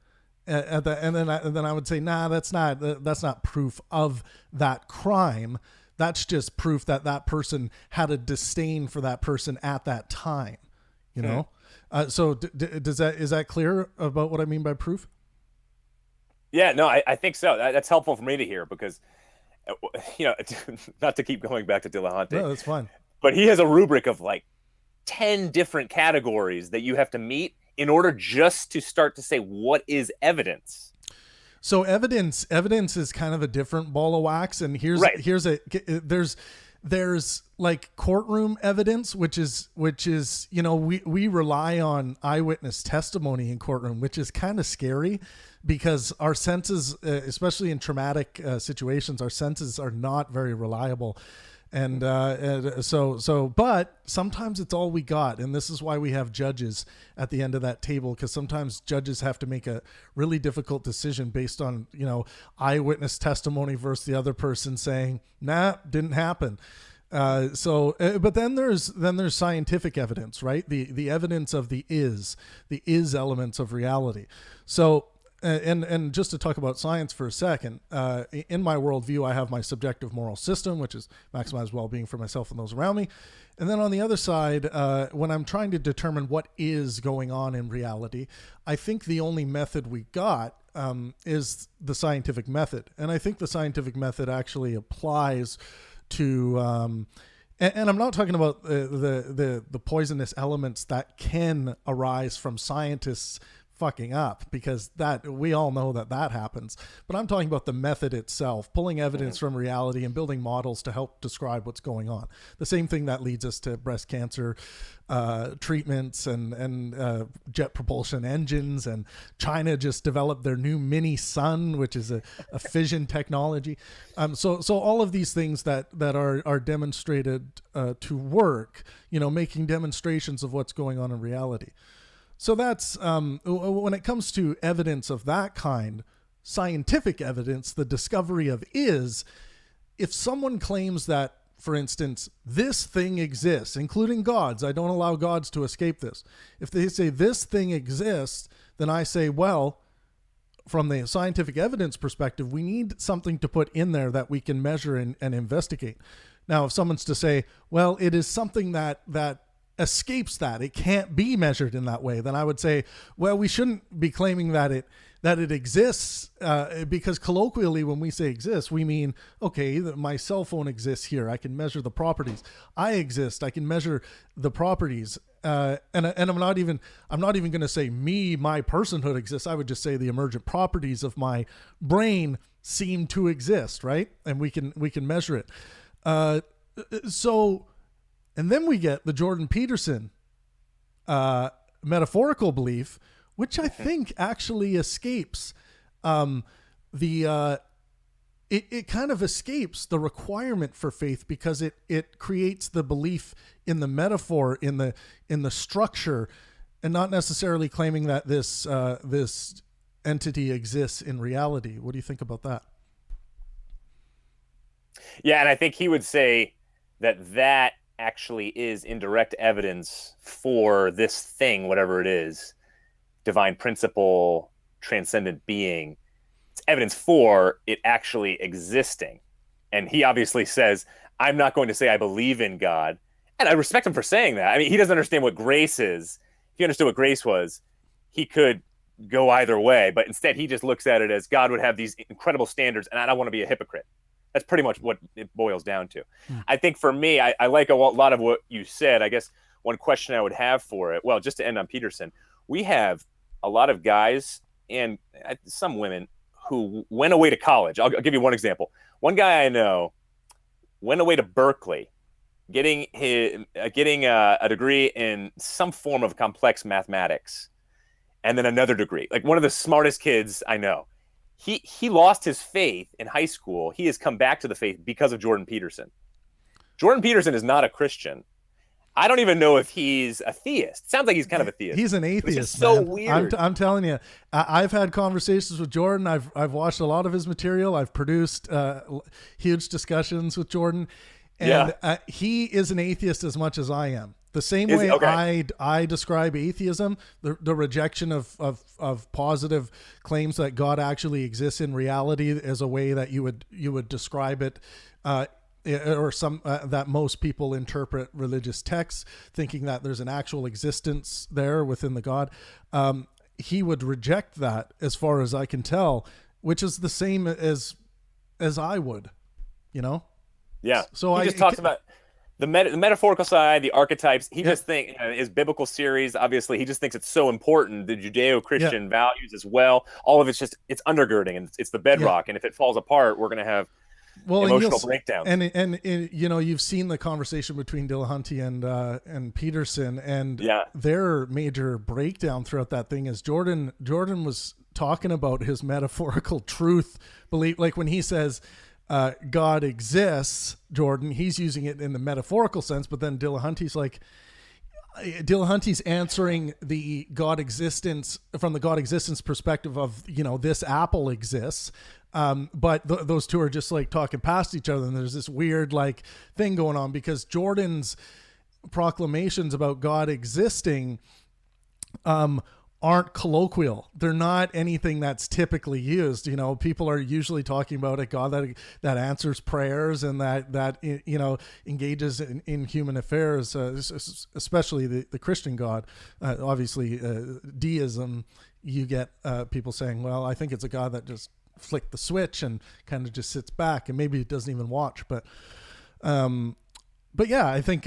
[SPEAKER 3] And then I would say, nah, that's not proof of that crime. That's just proof that that person had a disdain for that person at that time, So is that clear about what I mean by proof?
[SPEAKER 4] Yeah, no, I think so. That's helpful for me to hear because, not to keep going back to Dillahunty.
[SPEAKER 3] No, that's fine.
[SPEAKER 4] But he has a rubric of like 10 different categories that you have to meet in order just to start to say what is evidence.
[SPEAKER 3] So evidence is kind of a different ball of wax, and there's like courtroom evidence, which is we rely on eyewitness testimony in courtroom, which is kind of scary because our senses, especially in traumatic situations, our senses are not very reliable. And but sometimes it's all we got. And this is why we have judges at the end of that table, because sometimes judges have to make a really difficult decision based on, eyewitness testimony versus the other person saying, nah, didn't happen. But then there's scientific evidence, right? The evidence of the is elements of reality. So, and just to talk about science for a second, in my worldview, I have my subjective moral system, which is maximize well-being for myself and those around me. And then on the other side, when I'm trying to determine what is going on in reality, I think the only method we got is the scientific method. And I think the scientific method actually applies to, and I'm not talking about the poisonous elements that can arise from scientists fucking up, because that we all know that happens. But I'm talking about the method itself, pulling evidence from reality and building models to help describe what's going on. The same thing that leads us to breast cancer treatments and jet propulsion engines, and China just developed their new mini sun, which is a fission technology. So all of these things that are demonstrated to work, making demonstrations of what's going on in reality. So that's when it comes to evidence of that kind, scientific evidence, the discovery of is, if someone claims that, for instance, this thing exists, including gods, I don't allow gods to escape this. If they say this thing exists, then I say, well, from the scientific evidence perspective, we need something to put in there that we can measure and investigate. Now, if someone's to say, well, it is something that escapes that. It can't be measured in that way. Then I would say, well, we shouldn't be claiming that it exists, because colloquially, when we say exists, we mean, okay, my cell phone exists here. I can measure the properties. I exist. I can measure the properties. And I'm not even going to say my personhood exists. I would just say the emergent properties of my brain seem to exist, right? And we can measure it. And then we get the Jordan Peterson metaphorical belief, which I think actually escapes it kind of escapes the requirement for faith, because it creates the belief in the metaphor, in the structure, and not necessarily claiming that this entity exists in reality. What do you think about that?
[SPEAKER 4] Yeah, and I think he would say that actually is indirect evidence for this thing, whatever it is, divine principle, transcendent being. It's evidence for it actually existing. And he obviously says, I'm not going to say I believe in God. And I respect him for saying that. I mean, he doesn't understand what grace is. If he understood what grace was, he could go either way. But instead, he just looks at it as God would have these incredible standards, and I don't want to be a hypocrite. That's pretty much what it boils down to. I think for me, I like a lot of what you said. I guess one question I would have for it, well, just to end on Peterson, we have a lot of guys and some women who went away to college. I'll give you one example. One guy I know went away to Berkeley, getting a degree in some form of complex mathematics, and then another degree. Like one of the smartest kids I know. He lost his faith in high school. He has come back to the faith because of Jordan Peterson. Jordan Peterson is not a Christian. I don't even know if he's a theist. Sounds like he's kind of a theist.
[SPEAKER 3] He's an atheist.
[SPEAKER 4] So weird.
[SPEAKER 3] I'm telling you, I've had conversations with Jordan. I've watched a lot of his material. I've produced huge discussions with Jordan, and he is an atheist as much as I am. The same way I describe atheism, the rejection of positive claims that God actually exists in reality, as a way that you would describe it, or some that most people interpret religious texts, thinking that there's an actual existence there within the God. He would reject that, as far as I can tell, which is the same as I would, you know.
[SPEAKER 4] Yeah. So he just talks about the metaphorical side, the archetypes. He just thinks his biblical series, obviously, he just thinks it's so important. The Judeo-Christian values as well. All of it's undergirding, and it's the bedrock. And if it falls apart, we're going to have emotional breakdowns.
[SPEAKER 3] And you know, you've seen the conversation between Dillahunty and Peterson, and their major breakdown throughout that thing is Jordan was talking about his metaphorical truth belief. Like when he says God exists, Jordan, he's using it in the metaphorical sense, but then Dillahunty's answering the God existence from the God existence perspective of, you know, this apple exists. But those two are just like talking past each other, and there's this weird like thing going on, because Jordan's proclamations about God existing aren't colloquial. They're not anything that's typically used. You know, people are usually talking about a God that answers prayers and that you know, engages in human affairs, especially the Christian God. Obviously, deism, you get people saying, well, I think it's a God that just flicked the switch and kind of just sits back and maybe doesn't even watch. But yeah, I think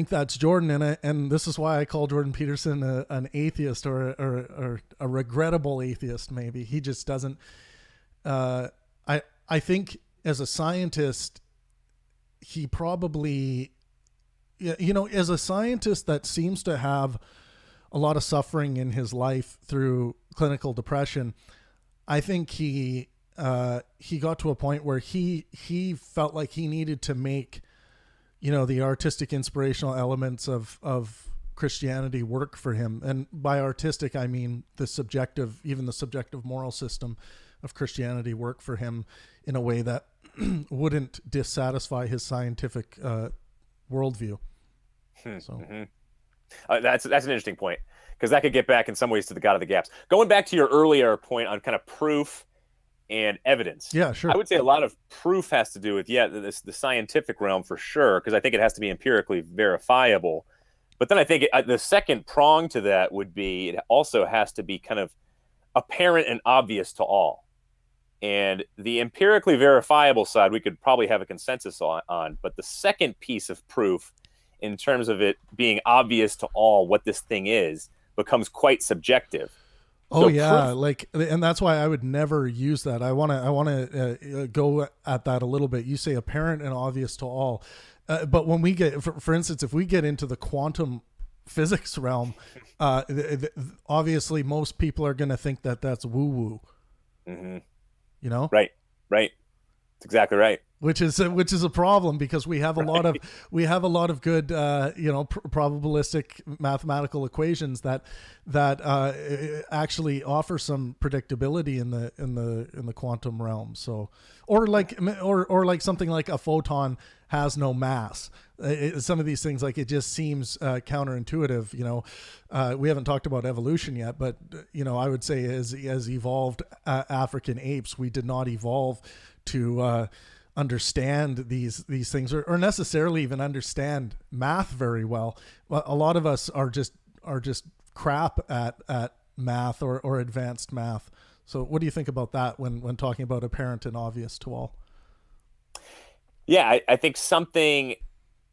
[SPEAKER 3] that's Jordan, and this is why I call Jordan Peterson an atheist, or a regrettable atheist. Maybe he just doesn't. I think as a scientist, he probably, you know, as a scientist that seems to have a lot of suffering in his life through clinical depression, I think he got to a point where he felt like he needed to make, you know, the artistic inspirational elements of Christianity work for him. And by artistic, I mean the subjective moral system of Christianity work for him in a way that wouldn't dissatisfy his scientific worldview. So
[SPEAKER 4] that's an interesting point, because that could get back in some ways to the God of the gaps. Going back to your earlier point on kind of proof and evidence.
[SPEAKER 3] Yeah, sure.
[SPEAKER 4] I would say a lot of proof has to do with, the scientific realm for sure, because I think it has to be empirically verifiable. But then I think the second prong to that would be it also has to be kind of apparent and obvious to all. And the empirically verifiable side, we could probably have a consensus on. But the second piece of proof, in terms of it being obvious to all what this thing is, becomes quite subjective.
[SPEAKER 3] Oh, yeah, and that's why I would never use that. I want to go at that a little bit. You say apparent and obvious to all, but when we get, for instance, if we get into the quantum physics realm, obviously most people are going to think that that's woo woo.
[SPEAKER 4] Mm-hmm.
[SPEAKER 3] You know,
[SPEAKER 4] right. That's exactly right.
[SPEAKER 3] Which is a problem, because we have a lot of good probabilistic mathematical equations that actually offer some predictability in the quantum realm. So or like something like a photon has no mass. Some of these things, like, it just seems counterintuitive. We haven't talked about evolution yet, but I would say as evolved African apes, we did not evolve to understand these things or necessarily even understand math very well. A lot of us are just crap at math or advanced math. So what do you think about that when talking about apparent and obvious to all?
[SPEAKER 4] Yeah, I think something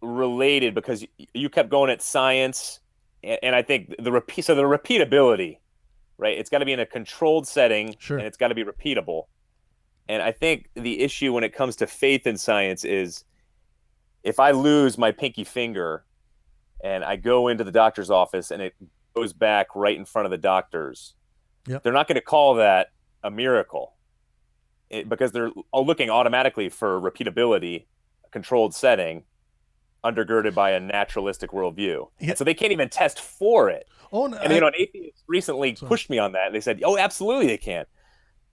[SPEAKER 4] related, because you kept going at science, and I think the repeatability, right? It's got to be in a controlled setting,
[SPEAKER 3] sure,
[SPEAKER 4] and it's got to be repeatable. And I think the issue when it comes to faith in science is, if I lose my pinky finger and I go into the doctor's office and it goes back right in front of the doctors,
[SPEAKER 3] yep,
[SPEAKER 4] they're not going to call that a miracle, because they're looking automatically for repeatability, a controlled setting, undergirded by a naturalistic worldview. Yeah. So they can't even test for it.
[SPEAKER 3] Oh, no,
[SPEAKER 4] and an atheist recently pushed me on that. They said, "Oh, absolutely they can."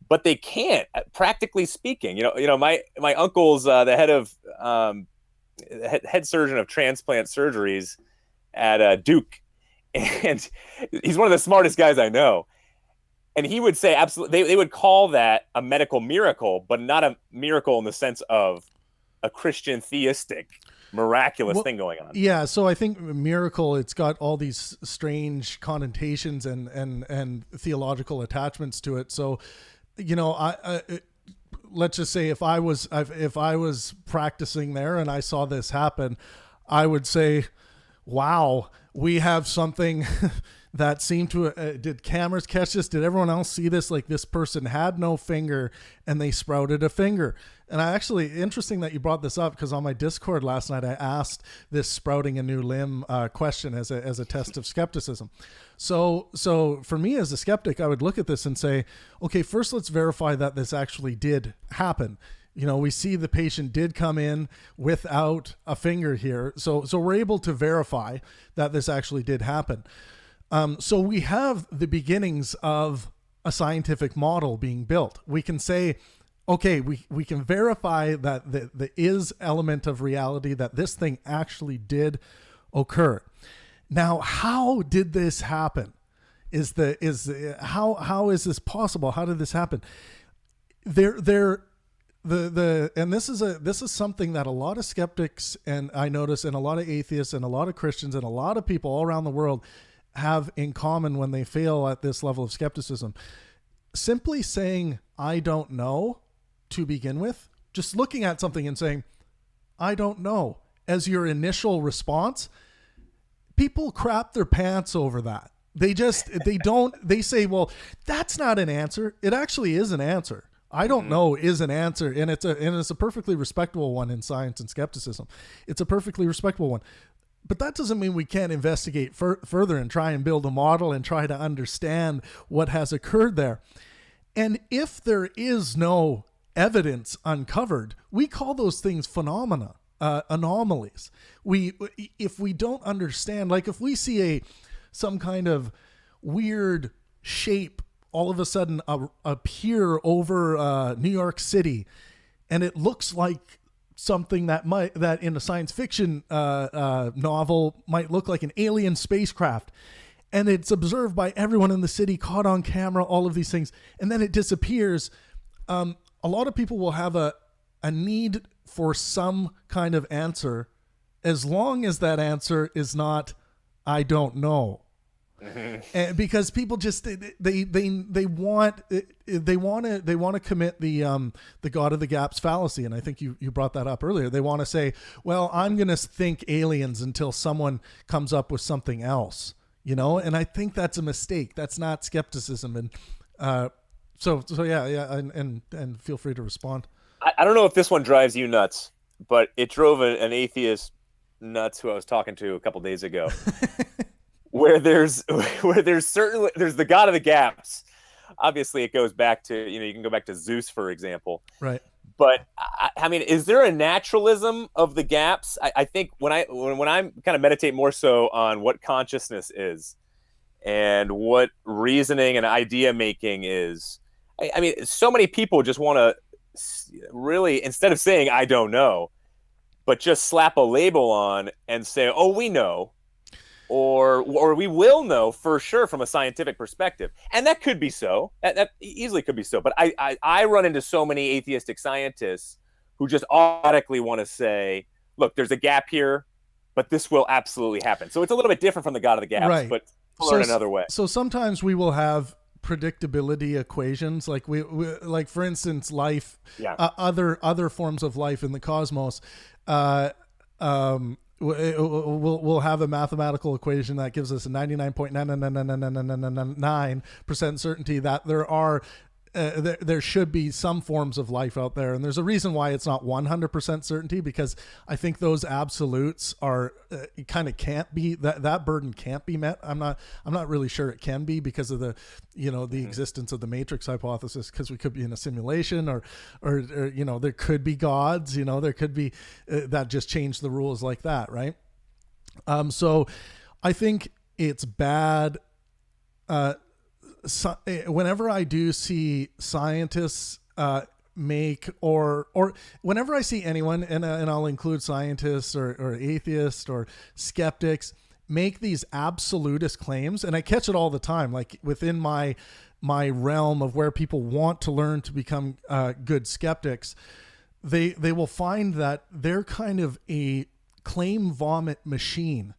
[SPEAKER 4] But they can't, practically speaking. My uncle's the head of head surgeon of transplant surgeries at Duke, and he's one of the smartest guys I know. And he would say, absolutely, they would call that a medical miracle, but not a miracle in the sense of a Christian theistic miraculous thing going on.
[SPEAKER 3] Yeah, so I think miracle, it's got all these strange connotations and theological attachments to it. So, let's just say if I was practicing there and I saw this happen, I would say, wow, we have something that seemed to, did cameras catch this? Did everyone else see this? Like, this person had no finger and they sprouted a finger. And interesting that you brought this up, because on my Discord last night, I asked this sprouting a new limb question as a test of skepticism. So for me as a skeptic, I would look at this and say, okay, first let's verify that this actually did happen. We see the patient did come in without a finger here. So we're able to verify that this actually did happen. So we have the beginnings of a scientific model being built. We can say, okay, we can verify that the is element of reality, that this thing actually did occur. Now, how did this happen? How is this possible? How did this happen? And this is something that a lot of skeptics, and I notice, and a lot of atheists and a lot of Christians and a lot of people all around the world have in common when they fail at this level of skepticism. Simply saying, I don't know, to begin with, just looking at something and saying, I don't know, as your initial response, people crap their pants over that. They say, well, that's not an answer. It actually is an answer. I don't know is an answer, and it's a perfectly respectable one in science and skepticism. It's a perfectly respectable one. But that doesn't mean we can't investigate further and try and build a model and try to understand what has occurred there. And if there is no evidence uncovered, we call those things phenomena, anomalies. If we don't understand, like if we see some kind of weird shape all of a sudden appear over New York City, and it looks like something that in a science fiction novel might look like an alien spacecraft, and it's observed by everyone in the city, caught on camera, all of these things, and then it disappears. a lot of people will have a need for some kind of answer, as long as that answer is not, I don't know. And because people just they want to commit the God of the gaps fallacy, and I think you brought that up earlier. They want to say, well, I'm going to think aliens until someone comes up with something else, and I think that's a mistake. That's not skepticism. And so yeah, and feel free to respond.
[SPEAKER 4] I don't know if this one drives you nuts, but it drove an atheist nuts who I was talking to a couple days ago. where there's the God of the gaps. Obviously, it goes back to, you can go back to Zeus, for example.
[SPEAKER 3] Right.
[SPEAKER 4] But I mean, is there a naturalism of the gaps? I think when I'm kind of meditate more so on what consciousness is and what reasoning and idea making is. I mean, so many people just want to really, instead of saying I don't know, but just slap a label on and say, oh, we know. Or we will know for sure from a scientific perspective. And that could be so. That easily could be so. But I run into so many atheistic scientists who just automatically want to say, look, there's a gap here, but this will absolutely happen. So it's a little bit different from the God of the gaps,
[SPEAKER 3] right.
[SPEAKER 4] But learn another way.
[SPEAKER 3] So sometimes we will have predictability equations, like we like, for instance, life, other forms of life in the cosmos, we'll have a mathematical equation that gives us a 99.99999% certainty that there should be some forms of life out there. And there's a reason why it's not 100% certainty, because I think those absolutes are kind of can't be, that burden can't be met. I'm not really sure it can be, because of the existence of the matrix hypothesis, because we could be in a simulation or there could be gods, there could be that just change the rules like that. Right. So I think it's bad. So, whenever I do see scientists make or whenever I see anyone, and I'll include scientists or atheists or skeptics, make these absolutist claims, and I catch it all the time, like within my realm of where people want to learn to become good skeptics, they will find that they're kind of a claim vomit machine.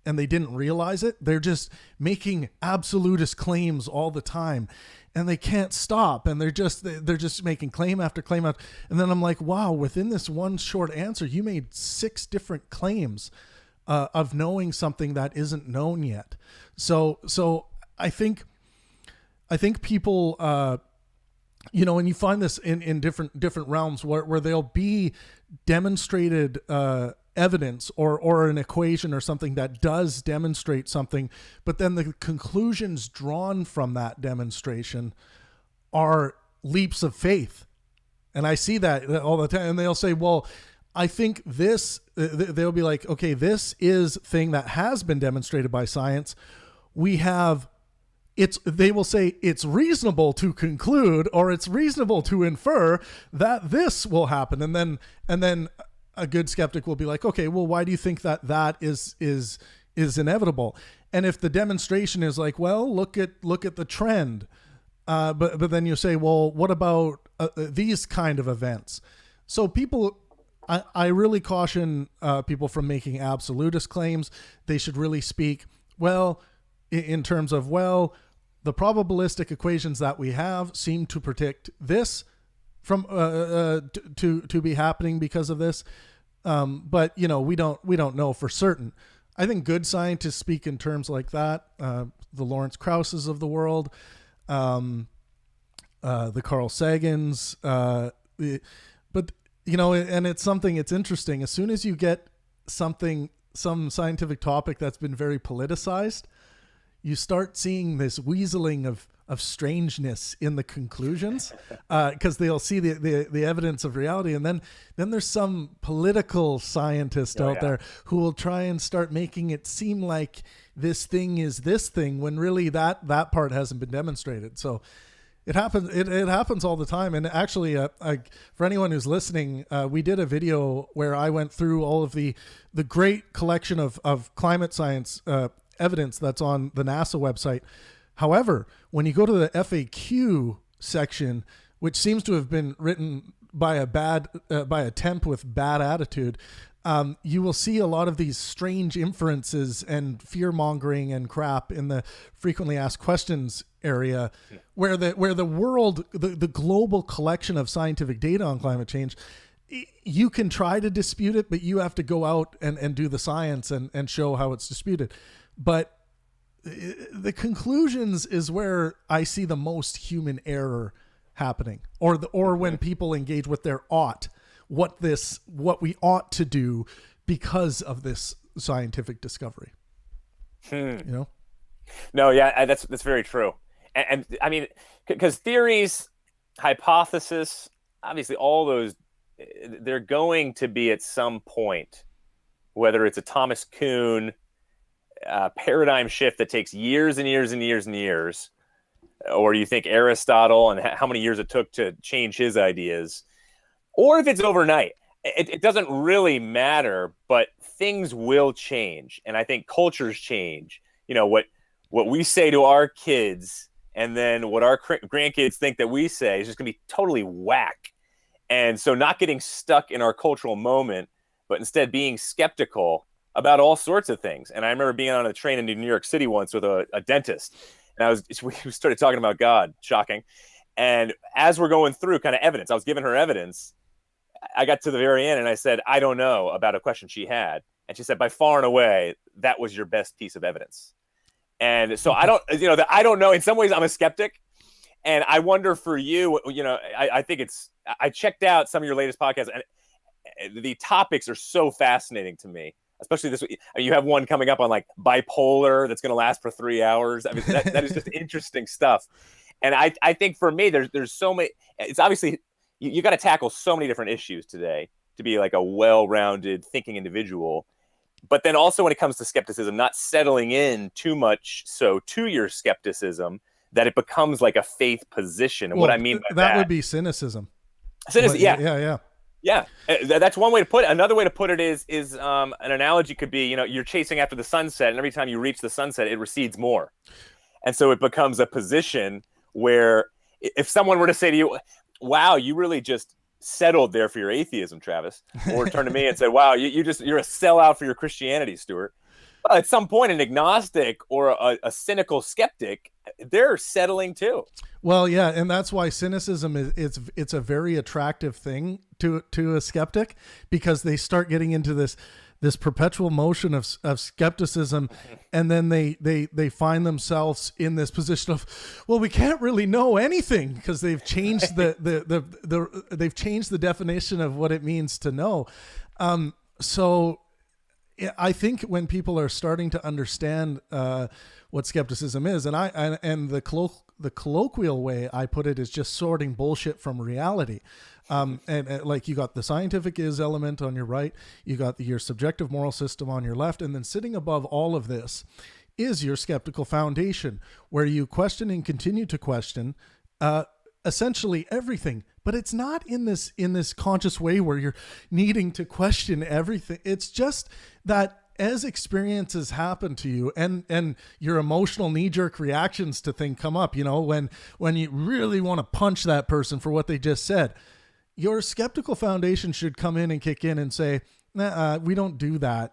[SPEAKER 3] And they didn't realize it. They're just making absolutist claims all the time, and they can't stop. And they're just making claim after claim after. And then I'm like, wow, within this one short answer, you made 6 different claims of knowing something that isn't known yet. So I think people, and you find this in different realms where there'll be demonstrated evidence or an equation or something that does demonstrate something, but then the conclusions drawn from that demonstration are leaps of faith. And I see that all the time. And they'll say, well, I think this, they'll be like, okay, this is thing that has been demonstrated by science. They will say it's reasonable to conclude, or it's reasonable to infer that this will happen. And then a good skeptic will be like, okay, well, why do you think that is inevitable? And if the demonstration is like, well, look at the trend, but then you say, well, what about these kind of events? So I really caution people from making absolutist claims. They should really speak, well, in terms of, well, the probabilistic equations that we have seem to predict this from to be happening because of this, but we don't know for certain. I think good scientists speak in terms like that. The Lawrence Krauses of the world, the Carl Sagans, but and it's interesting. As soon as you get some scientific topic that's been very politicized, you start seeing this weaseling of strangeness in the conclusions, because they'll see the evidence of reality, and then there's some political scientist out there who will try and start making it seem like this thing is this thing, when really that part hasn't been demonstrated. So it happens. It happens all the time. And actually, for anyone who's listening, we did a video where I went through all of the great collection of climate science evidence that's on the NASA website. However, when you go to the FAQ section, which seems to have been written by a temp with bad attitude, you will see a lot of these strange inferences and fear mongering and crap in the frequently asked questions area, where the world, the global collection of scientific data on climate change, you can try to dispute it, but you have to go out and do the science and show how it's disputed. But the conclusions is where I see the most human error happening, or when people engage with their ought, what we ought to do because of this scientific discovery. You know?
[SPEAKER 4] No, yeah, that's very true. And I mean, because theories, hypothesis, obviously all those, they're going to be at some point, whether it's a Thomas Kuhn paradigm shift that takes years and years and years and years, or you think Aristotle and how many years it took to change his ideas, or if it's overnight. It doesn't really matter, but things will change. And I think cultures change. You know, what we say to our kids and then what our grandkids think that we say is just going to be totally whack. And so not getting stuck in our cultural moment, but instead being skeptical about all sorts of things. And I remember being on a train in New York City once with a dentist, and we started talking about God, shocking. And as we're going through kind of evidence, I was giving her evidence. I got to the very end and I said, I don't know, about a question she had. And she said, by far and away, that was your best piece of evidence. And so I don't know. In some ways, I'm a skeptic. And I wonder for you, I think I checked out some of your latest podcasts, and the topics are so fascinating to me, especially this week. I mean, you have one coming up on like bipolar that's going to last for 3 hours. I mean, that is just interesting stuff. And I think for me, there's so many, it's obviously, you got to tackle so many different issues today to be like a well-rounded thinking individual. But then also when it comes to skepticism, not settling in too much so to your skepticism that it becomes like a faith position. And what I mean by that
[SPEAKER 3] would be cynicism.
[SPEAKER 4] Cynicism,
[SPEAKER 3] yeah.
[SPEAKER 4] Yeah, that's one way to put it. Another way to put it is an analogy could be, you're chasing after the sunset, and every time you reach the sunset, it recedes more. And so it becomes a position where if someone were to say to you, wow, you really just settled there for your atheism, Travis, or turn to me and say, wow, you're a sellout for your Christianity, Stuart. Well, at some point, an agnostic or a cynical skeptic, they're settling too.
[SPEAKER 3] Well, yeah, and that's why cynicism it's a very attractive thing to a skeptic, because they start getting into this perpetual motion of skepticism, and then they find themselves in this position of, well, we can't really know anything, because they've changed they've changed the definition of what it means to know. So I think when people are starting to understand what skepticism is, and the colloquial way I put it is just sorting bullshit from reality. And like, you got the scientific is element on your right, you got your subjective moral system on your left, and then sitting above all of this is your skeptical foundation, where you question and continue to question essentially everything. But it's not in this conscious way where you're needing to question everything. It's just that as experiences happen to you, and your emotional knee-jerk reactions to things come up, when you really want to punch that person for what they just said, your skeptical foundation should come in and kick in and say, nah, we don't do that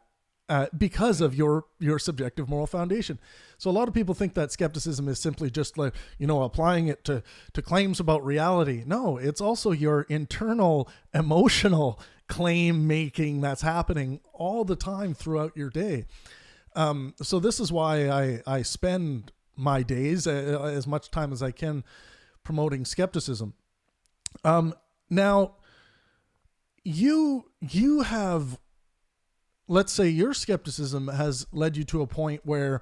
[SPEAKER 3] because of your subjective moral foundation. So a lot of people think that skepticism is simply just like, applying it to claims about reality. No, it's also your internal emotional claim making that's happening all the time throughout your day. So this is why I spend my days, as much time as I can, promoting skepticism. Now, you have, let's say your skepticism has led you to a point where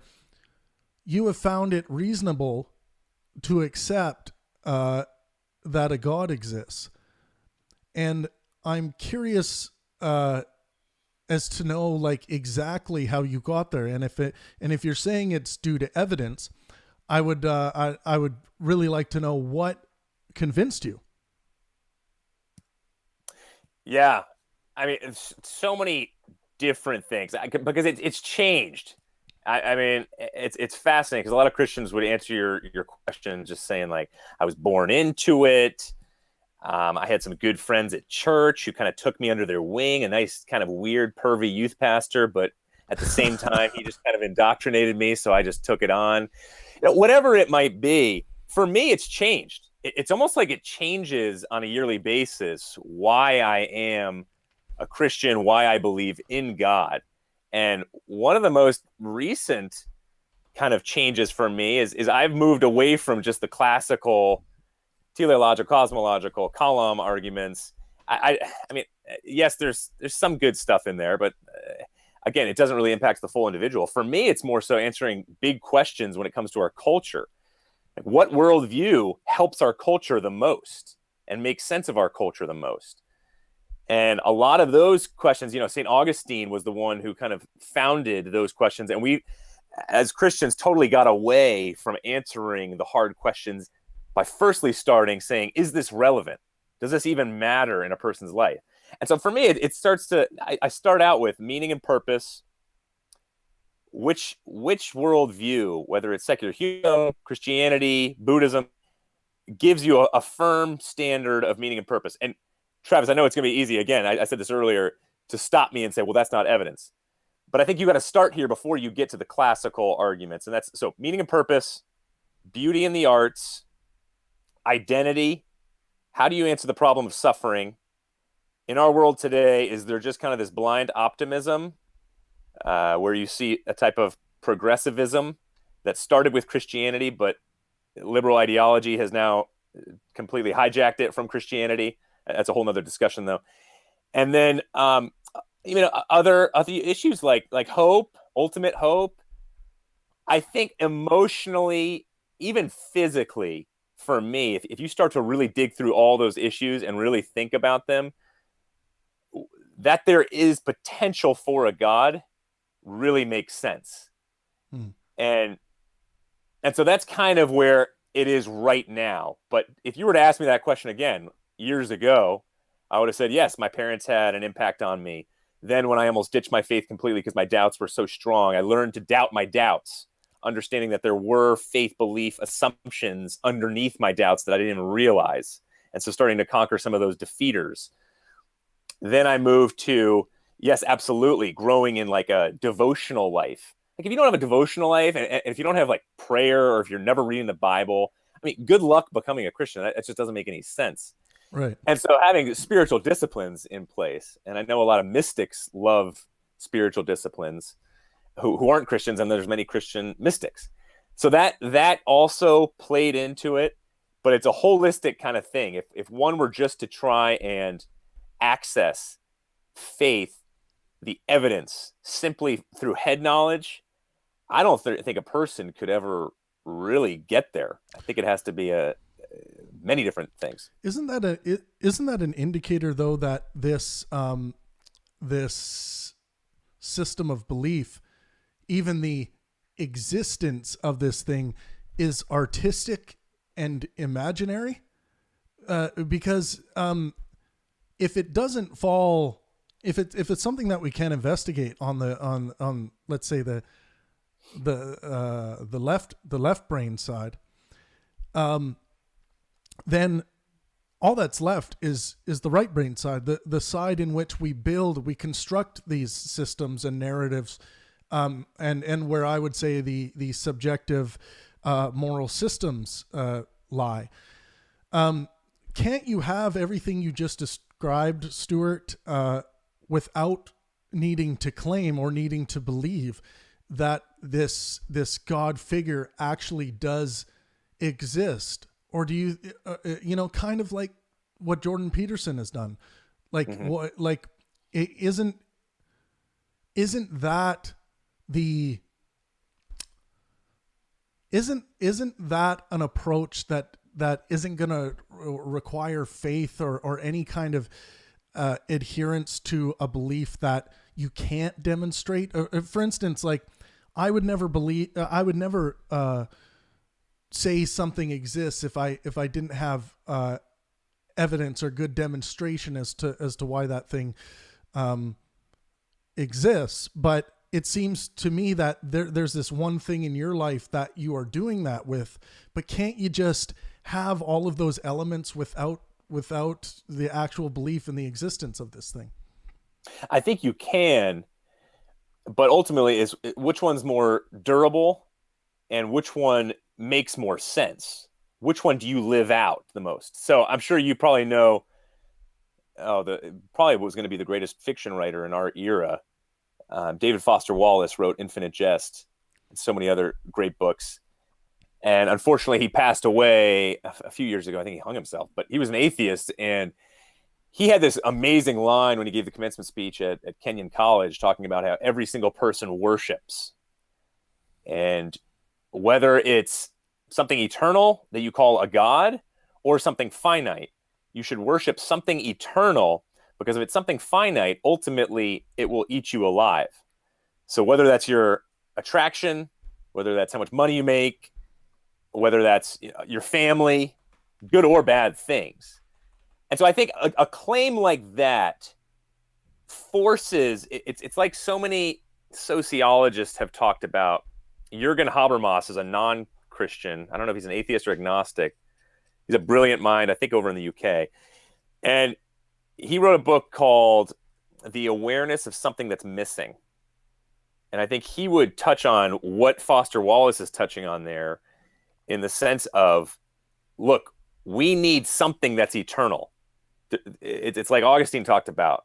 [SPEAKER 3] you have found it reasonable to accept that a God exists. And I'm curious as to know, like, exactly how you got there. And if you're saying it's due to evidence, I would really like to know what convinced you.
[SPEAKER 4] Yeah, I mean, it's so many different things because it's changed. I mean, it's fascinating because a lot of Christians would answer your question just saying, like, I was born into it. I had some good friends at church who kind of took me under their wing, a nice kind of weird, pervy youth pastor, but at the same time, he just kind of indoctrinated me. So I just took it on. Whatever it might be, for me, it's changed. It's almost like it changes on a yearly basis why I am a Christian, why I believe in God. And one of the most recent kind of changes for me is I've moved away from just the classical teleological, cosmological column arguments. I mean, yes, there's some good stuff in there, but again, it doesn't really impact the full individual. For me, it's more so answering big questions when it comes to our culture. Like, what worldview helps our culture the most and makes sense of our culture the most? And a lot of those questions, St. Augustine was the one who kind of founded those questions. And we, as Christians, totally got away from answering the hard questions by firstly starting saying, is this relevant? Does this even matter in a person's life? And so for me, it starts to, I start out with meaning and purpose. Which worldview, whether it's secular humanism, Christianity, Buddhism, gives you a firm standard of meaning and purpose? And Travis, I know it's going to be easy. Again, I said this earlier, to stop me and say, well, that's not evidence. But I think you got to start here before you get to the classical arguments. And that's, so meaning and purpose, beauty in the arts, identity. How do you answer the problem of suffering? In our world today, is there just kind of this blind optimism where you see a type of progressivism that started with Christianity, but liberal ideology has now completely hijacked it from Christianity? That's a whole nother discussion, though. And then, other issues like hope, ultimate hope. I think emotionally, even physically, for me, if you start to really dig through all those issues and really think about them, that there is potential for a God really makes sense. And so that's kind of where it is right now. But if you were to ask me that question again years ago, I would have said, yes, my parents had an impact on me. Then when I almost ditched my faith completely because my doubts were so strong, I learned to doubt my doubts, understanding that there were faith belief assumptions underneath my doubts that I didn't even realize. And so starting to conquer some of those defeaters. Then I moved to, yes, absolutely, growing in like a devotional life. Like if you don't have a devotional life, and if you don't have like prayer, or if you're never reading the Bible, I mean, good luck becoming a Christian. That just doesn't make any sense.
[SPEAKER 3] Right.
[SPEAKER 4] And so having spiritual disciplines in place, and I know a lot of mystics love spiritual disciplines who aren't Christians, and there's many Christian mystics. So that also played into it, but it's a holistic kind of thing. If one were just to try and access faith, the evidence, simply through head knowledge, I don't think a person could ever really get there. I think it has to be many different things.
[SPEAKER 3] Isn't that an indicator, though, that this system of belief, even the existence of this thing, is artistic and imaginary? Because if it doesn't fall, if it's something that we can investigate on let's say the left brain side, then all that's left is the right brain side, the side in which we construct these systems and narratives, and where I would say the subjective moral systems lie. Can't you have everything you just described, Stuart, without needing to claim or needing to believe that this God figure actually does exist? Or do you, kind of like what Jordan Peterson has done, like what, like isn't that an approach that isn't going to require faith or any kind of adherence to a belief that you can't demonstrate? For instance, like I would never say something exists if I didn't have evidence or good demonstration as to why that thing exists. But it seems to me that there's this one thing in your life that you are doing that with, but can't you just have all of those elements without the actual belief in the existence of this thing?
[SPEAKER 4] I think you can, but ultimately is which one's more durable and which one makes more sense? Which one do you live out the most? So I'm sure you probably know, probably was going to be the greatest fiction writer in our era. David Foster Wallace wrote Infinite Jest and so many other great books. And unfortunately, he passed away a few years ago. I think he hung himself, but he was an atheist. And he had this amazing line when he gave the commencement speech at Kenyon College, talking about how every single person worships. And whether it's something eternal that you call a god or something finite, you should worship something eternal, because if it's something finite, ultimately it will eat you alive. So whether that's your attraction, whether that's how much money you make, whether that's your family, good or bad things. And so I think a claim like that forces, it's like so many sociologists have talked about. Jürgen Habermas is a non-Christian. I don't know if he's an atheist or agnostic. He's a brilliant mind, I think over in the UK. And he wrote a book called The Awareness of Something That's Missing. And I think he would touch on what Foster Wallace is touching on there, in the sense of, look, we need something that's eternal. It's like Augustine talked about,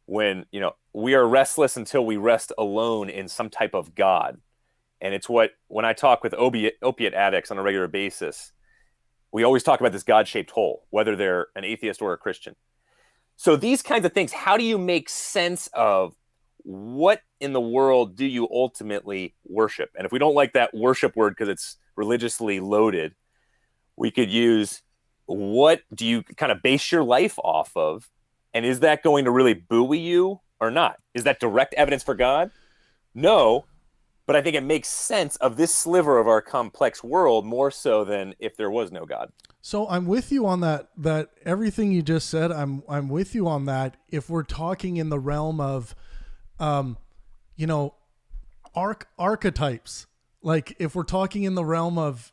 [SPEAKER 4] when, we are restless until we rest alone in some type of God. And it's when I talk with opiate addicts on a regular basis, we always talk about this God-shaped hole, whether they're an atheist or a Christian. So these kinds of things, how do you make sense of what in the world do you ultimately worship? And if we don't like that worship word because it's religiously loaded, we could use, what do you kind of base your life off of? And is that going to really buoy you or not? Is that direct evidence for God? No, but I think it makes sense of this sliver of our complex world more so than if there was no God.
[SPEAKER 3] So I'm with you on that everything you just said, I'm with you on that. If we're talking in the realm of, archetypes, like if we're talking in the realm of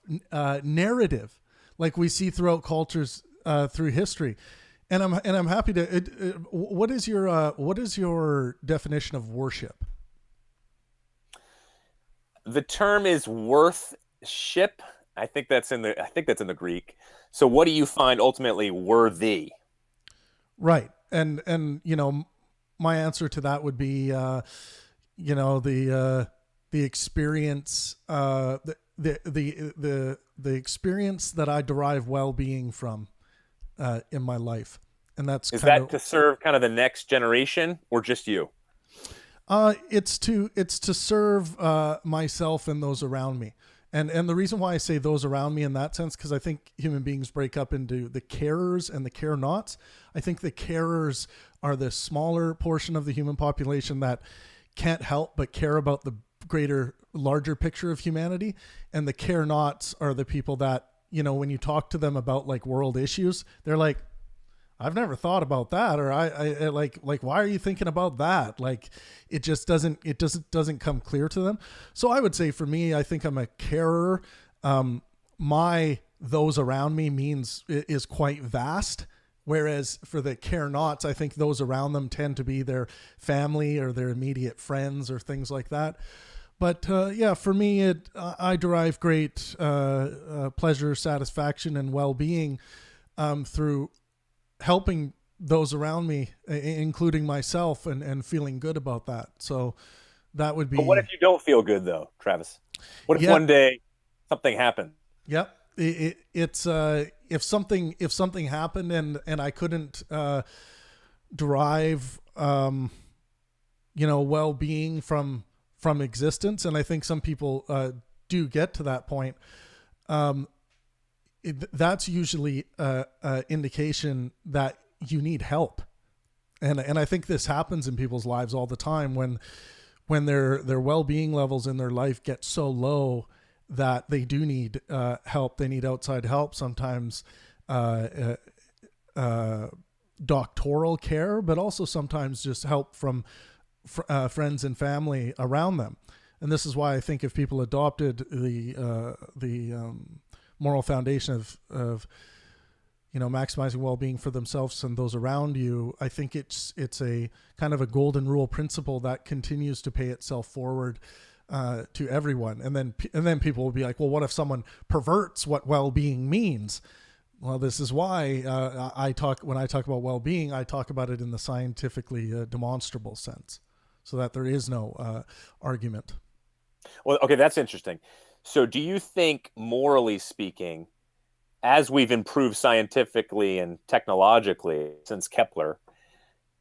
[SPEAKER 3] narrative, like we see throughout cultures through history, and I'm happy to. What is your definition of worship?
[SPEAKER 4] The term is worthship. I think that's in the Greek. So what do you find ultimately worthy?
[SPEAKER 3] Right, and my answer to that would be, the experience, the experience that I derive well-being from in my life, and that's
[SPEAKER 4] to serve kind of the next generation or just you?
[SPEAKER 3] It's to serve myself and those around me. And the reason why I say those around me in that sense, because I think human beings break up into the carers and the care-nots. I think the carers are the smaller portion of the human population that can't help but care about the larger picture of humanity. And the care-nots are the people that, when you talk to them about like world issues, they're like, I've never thought about that, or I like why are you thinking about that? Like it doesn't come clear to them. So I would say for me, I think I'm a carer. Those around me is quite vast, whereas for the care-nots, I think those around them tend to be their family or their immediate friends or things like that. But for me, I derive great pleasure, satisfaction, and well-being through helping those around me, including myself, and feeling good about that. So that would be.
[SPEAKER 4] But what if you don't feel good though, Travis? What if one day something happened?
[SPEAKER 3] Yep. It's if something happened and I couldn't derive well-being from existence, and I think some people do get to that point. That's usually a indication that you need help, and I think this happens in people's lives all the time when their well-being levels in their life get so low that they do need help. They need outside help, sometimes doctoral care, but also sometimes just help from friends and family around them. And this is why I think if people adopted the moral foundation of maximizing well-being for themselves and those around you, I think it's a kind of a golden rule principle that continues to pay itself forward to everyone. And then people will be like, well, what if someone perverts what well-being means? Well, this is why when I talk about well-being, I talk about it in the scientifically demonstrable sense, so that there is no argument.
[SPEAKER 4] Well, okay, that's interesting. So do you think, morally speaking, as we've improved scientifically and technologically since Kepler,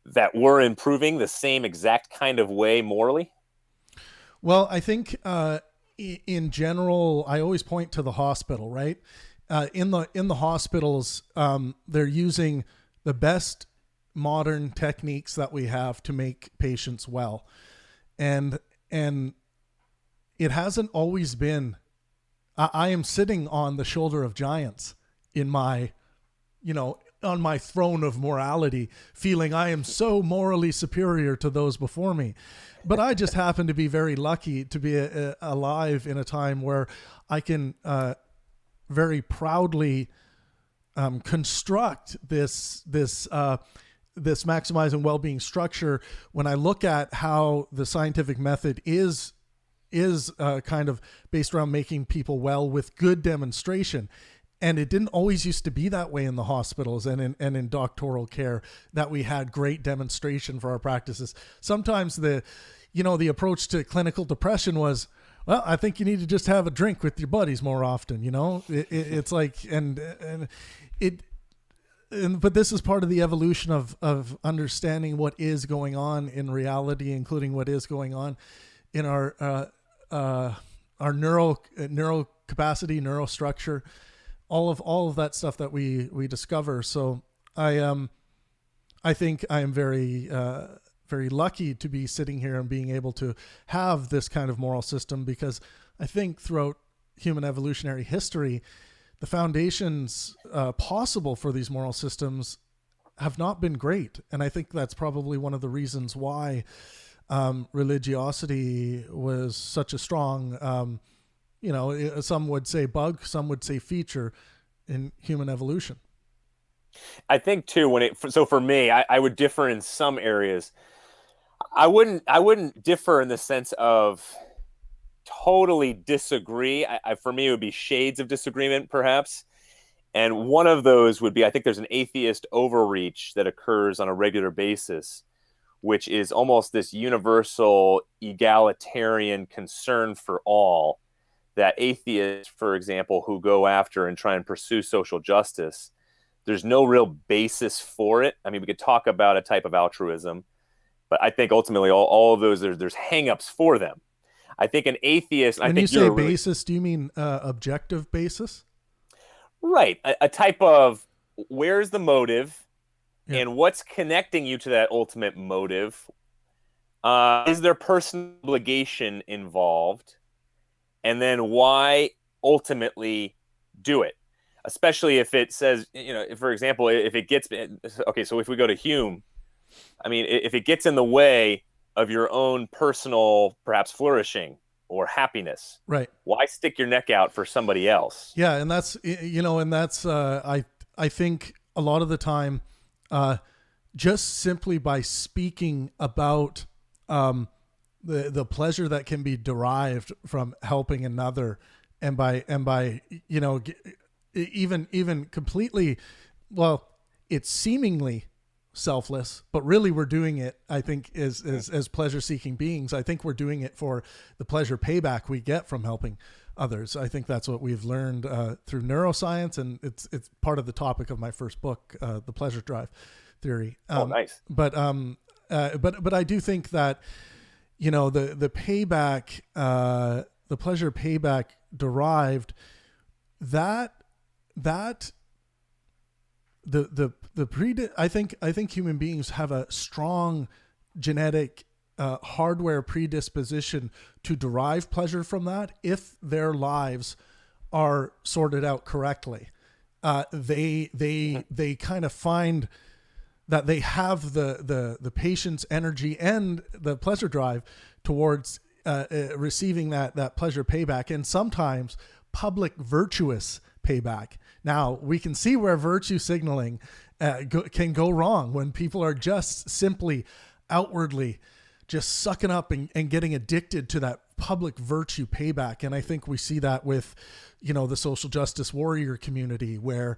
[SPEAKER 4] that we're improving the same exact kind of way morally?
[SPEAKER 3] Well, I think in general, I always point to the hospital, right? In the hospitals, they're using the best modern techniques that we have to make patients well, and it hasn't always been. I am sitting on the shoulder of giants in my, on my throne of morality, feeling I am so morally superior to those before me. But I just happen to be very lucky to be alive in a time where I can very proudly construct this maximizing well-being structure. When I look at how the scientific method is kind of based around making people well with good demonstration. And it didn't always used to be that way in the hospitals and in doctoral care, that we had great demonstration for our practices. Sometimes the approach to clinical depression was, well, I think you need to just have a drink with your buddies more often. It's like, but this is part of the evolution of understanding what is going on in reality, including what is going on in our neural capacity, neurostructure, all of that stuff that we discover. So I think I am very very lucky to be sitting here and being able to have this kind of moral system, because I think throughout human evolutionary history, the foundations possible for these moral systems have not been great, and I think that's probably one of the reasons why religiosity was such a strong, some would say bug, some would say feature in human evolution.
[SPEAKER 4] I think too, so for me, I would differ in some areas. I wouldn't differ in the sense of totally disagree. For me, it would be shades of disagreement, perhaps. And one of those would be, I think there's an atheist overreach that occurs on a regular basis, which is almost this universal egalitarian concern for all, that atheists, for example, who go after and try and pursue social justice, there's no real basis for it. I mean, we could talk about a type of altruism, but I think ultimately all of those, there's hangups for them. I think an atheist...
[SPEAKER 3] When you say basis, do you mean objective basis?
[SPEAKER 4] Right. A type of, where's the motive? Yeah. And what's connecting you to that ultimate motive? Is there personal obligation involved? And then why ultimately do it? Especially if it says, if, for example, if it gets, okay, so if we go to Hume, I mean, if it gets in the way of your own personal, perhaps flourishing or happiness,
[SPEAKER 3] right?
[SPEAKER 4] Why stick your neck out for somebody else?
[SPEAKER 3] Yeah. And that's, I think a lot of the time, just simply by speaking about the pleasure that can be derived from helping another, and by even completely, well, it's seemingly selfless, but really we're doing it, I think, as pleasure-seeking beings. I think we're doing it for the pleasure payback we get from helping others. I think that's what we've learned through neuroscience, and it's part of the topic of my first book, The Pleasure Drive Theory.
[SPEAKER 4] Nice.
[SPEAKER 3] But I do think that the payback, the pleasure payback derived, I think human beings have a strong genetic hardware predisposition to derive pleasure from that if their lives are sorted out correctly. They kind of find that they have the patience, energy, and the pleasure drive towards receiving that pleasure payback, and sometimes public virtuous payback, Now, we can see where virtue signaling can go wrong when people are just simply outwardly just sucking up and getting addicted to that public virtue payback. And I think we see that with, the social justice warrior community, where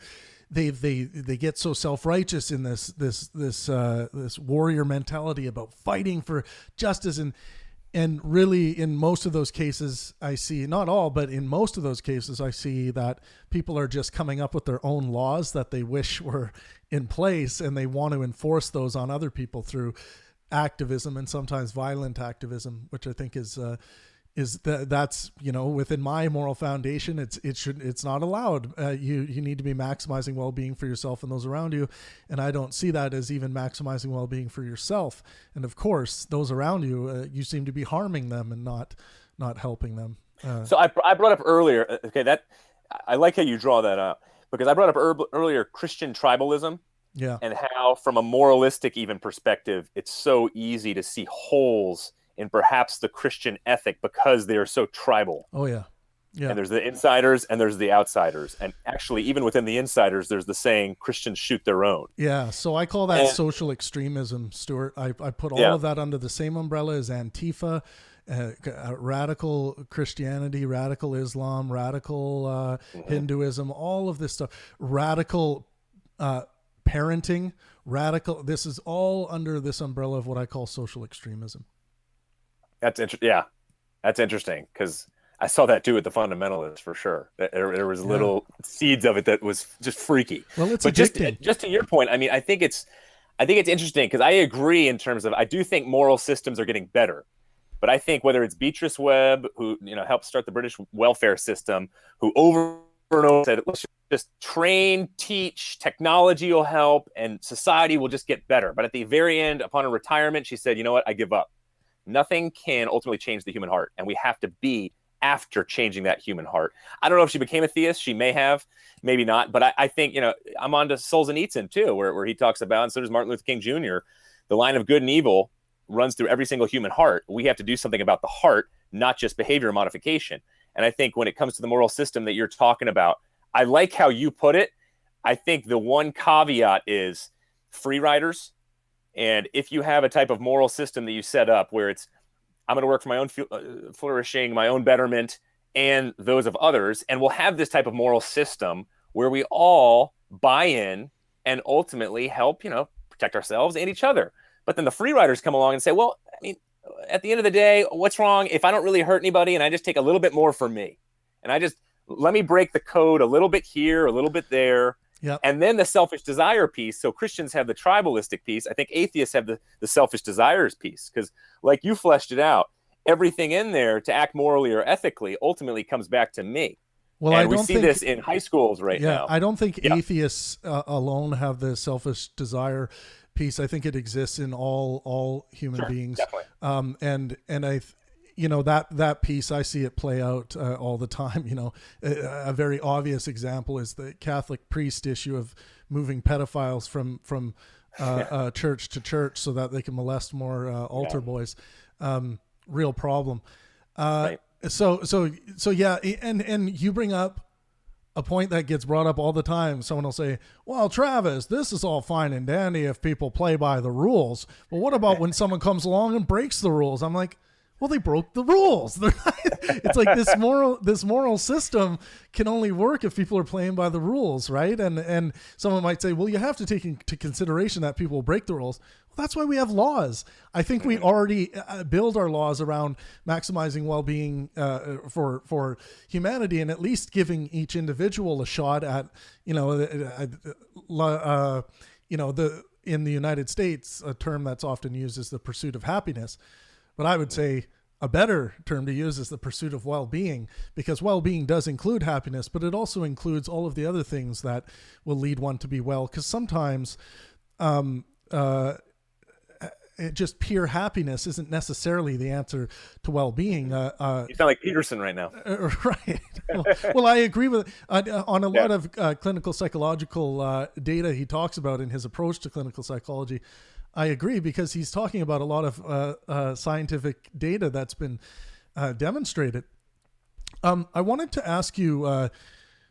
[SPEAKER 3] they get so self-righteous in this warrior mentality about fighting for justice. And really, in most of those cases, I see, not all, but in most of those cases, I see that people are just coming up with their own laws that they wish were in place, and they want to enforce those on other people through activism, and sometimes violent activism, which I think that's within my moral foundation. It's not allowed. You need to be maximizing well-being for yourself and those around you, and I don't see that as even maximizing well-being for yourself. And of course, those around you, you seem to be harming them and not helping them.
[SPEAKER 4] So I brought up earlier. Okay, that I like how you draw that up, because I brought up earlier Christian tribalism.
[SPEAKER 3] Yeah.
[SPEAKER 4] And how, from a moralistic even perspective, it's so easy to see holes in perhaps the Christian ethic because they are so tribal.
[SPEAKER 3] Oh, yeah. Yeah.
[SPEAKER 4] And there's the insiders and there's the outsiders. And actually, even within the insiders, there's the saying, Christians shoot their own.
[SPEAKER 3] Yeah. So I call that social extremism, Stuart. I put all of that under the same umbrella as Antifa, radical Christianity, radical Islam, radical Hinduism, all of this stuff, radical parenting, radical. This is all under this umbrella of what I call social extremism.
[SPEAKER 4] That's interesting. Yeah, that's interesting, because I saw that too with the fundamentalists for sure. There was little seeds of it that was just freaky.
[SPEAKER 3] Well, it's
[SPEAKER 4] but
[SPEAKER 3] addicting.
[SPEAKER 4] Just to your point, I mean, I think it's interesting, because I agree in terms of, I do think moral systems are getting better, but I think whether it's Beatrice Webb, who helped start the British welfare system, who over and over said, let's just train, teach, technology will help, and society will just get better. But at the very end, upon her retirement, she said, you know what, I give up. Nothing can ultimately change the human heart, and we have to be after changing that human heart. I don't know if she became a theist. She may have, maybe not. But I think, I'm on to Solzhenitsyn too, where he talks about, and so does Martin Luther King Jr., the line of good and evil runs through every single human heart. We have to do something about the heart, not just behavior modification. And I think when it comes to the moral system that you're talking about, I like how you put it. I think the one caveat is free riders. And if you have a type of moral system that you set up where it's, I'm going to work for my own flourishing, my own betterment, and those of others, and we'll have this type of moral system where we all buy in and ultimately help, protect ourselves and each other. But then the free riders come along and say, well, I mean, at the end of the day, what's wrong if I don't really hurt anybody and I just take a little bit more for me? And let me break the code a little bit here, a little bit there.
[SPEAKER 3] Yep.
[SPEAKER 4] And then the selfish desire piece. So Christians have the tribalistic piece. I think atheists have the selfish desires piece, because like you fleshed it out, everything in there to act morally or ethically ultimately comes back to me.
[SPEAKER 3] Well,
[SPEAKER 4] and we see this in high schools right now.
[SPEAKER 3] I don't think atheists alone have the selfish desire piece. I think it exists in all human beings.
[SPEAKER 4] Definitely.
[SPEAKER 3] And I that piece, I see it play out all the time. A very obvious example is the Catholic priest issue of moving pedophiles from church to church so that they can molest more altar boys. Real problem.
[SPEAKER 4] Right.
[SPEAKER 3] So yeah, and you bring up a point that gets brought up all the time. Someone will say, well, Travis, this is all fine and dandy if people play by the rules. But what about when someone comes along and breaks the rules? I'm like, well, they broke the rules. It's like this moral system can only work if people are playing by the rules, right? And someone might say, well, you have to take into consideration that people will break the rules. Well, that's why we have laws. I think we already build our laws around maximizing well-being for humanity, and at least giving each individual a shot at, in the United States, a term that's often used is the pursuit of happiness. But I would say a better term to use is the pursuit of well-being, because well-being does include happiness, but it also includes all of the other things that will lead one to be well. Because sometimes just pure happiness isn't necessarily the answer to well-being. You
[SPEAKER 4] sound like Peterson right now.
[SPEAKER 3] Right. Well, I agree with on a lot of clinical psychological data he talks about in his approach to clinical psychology. I agree, because he's talking about a lot of scientific data that's been demonstrated. I wanted to ask you,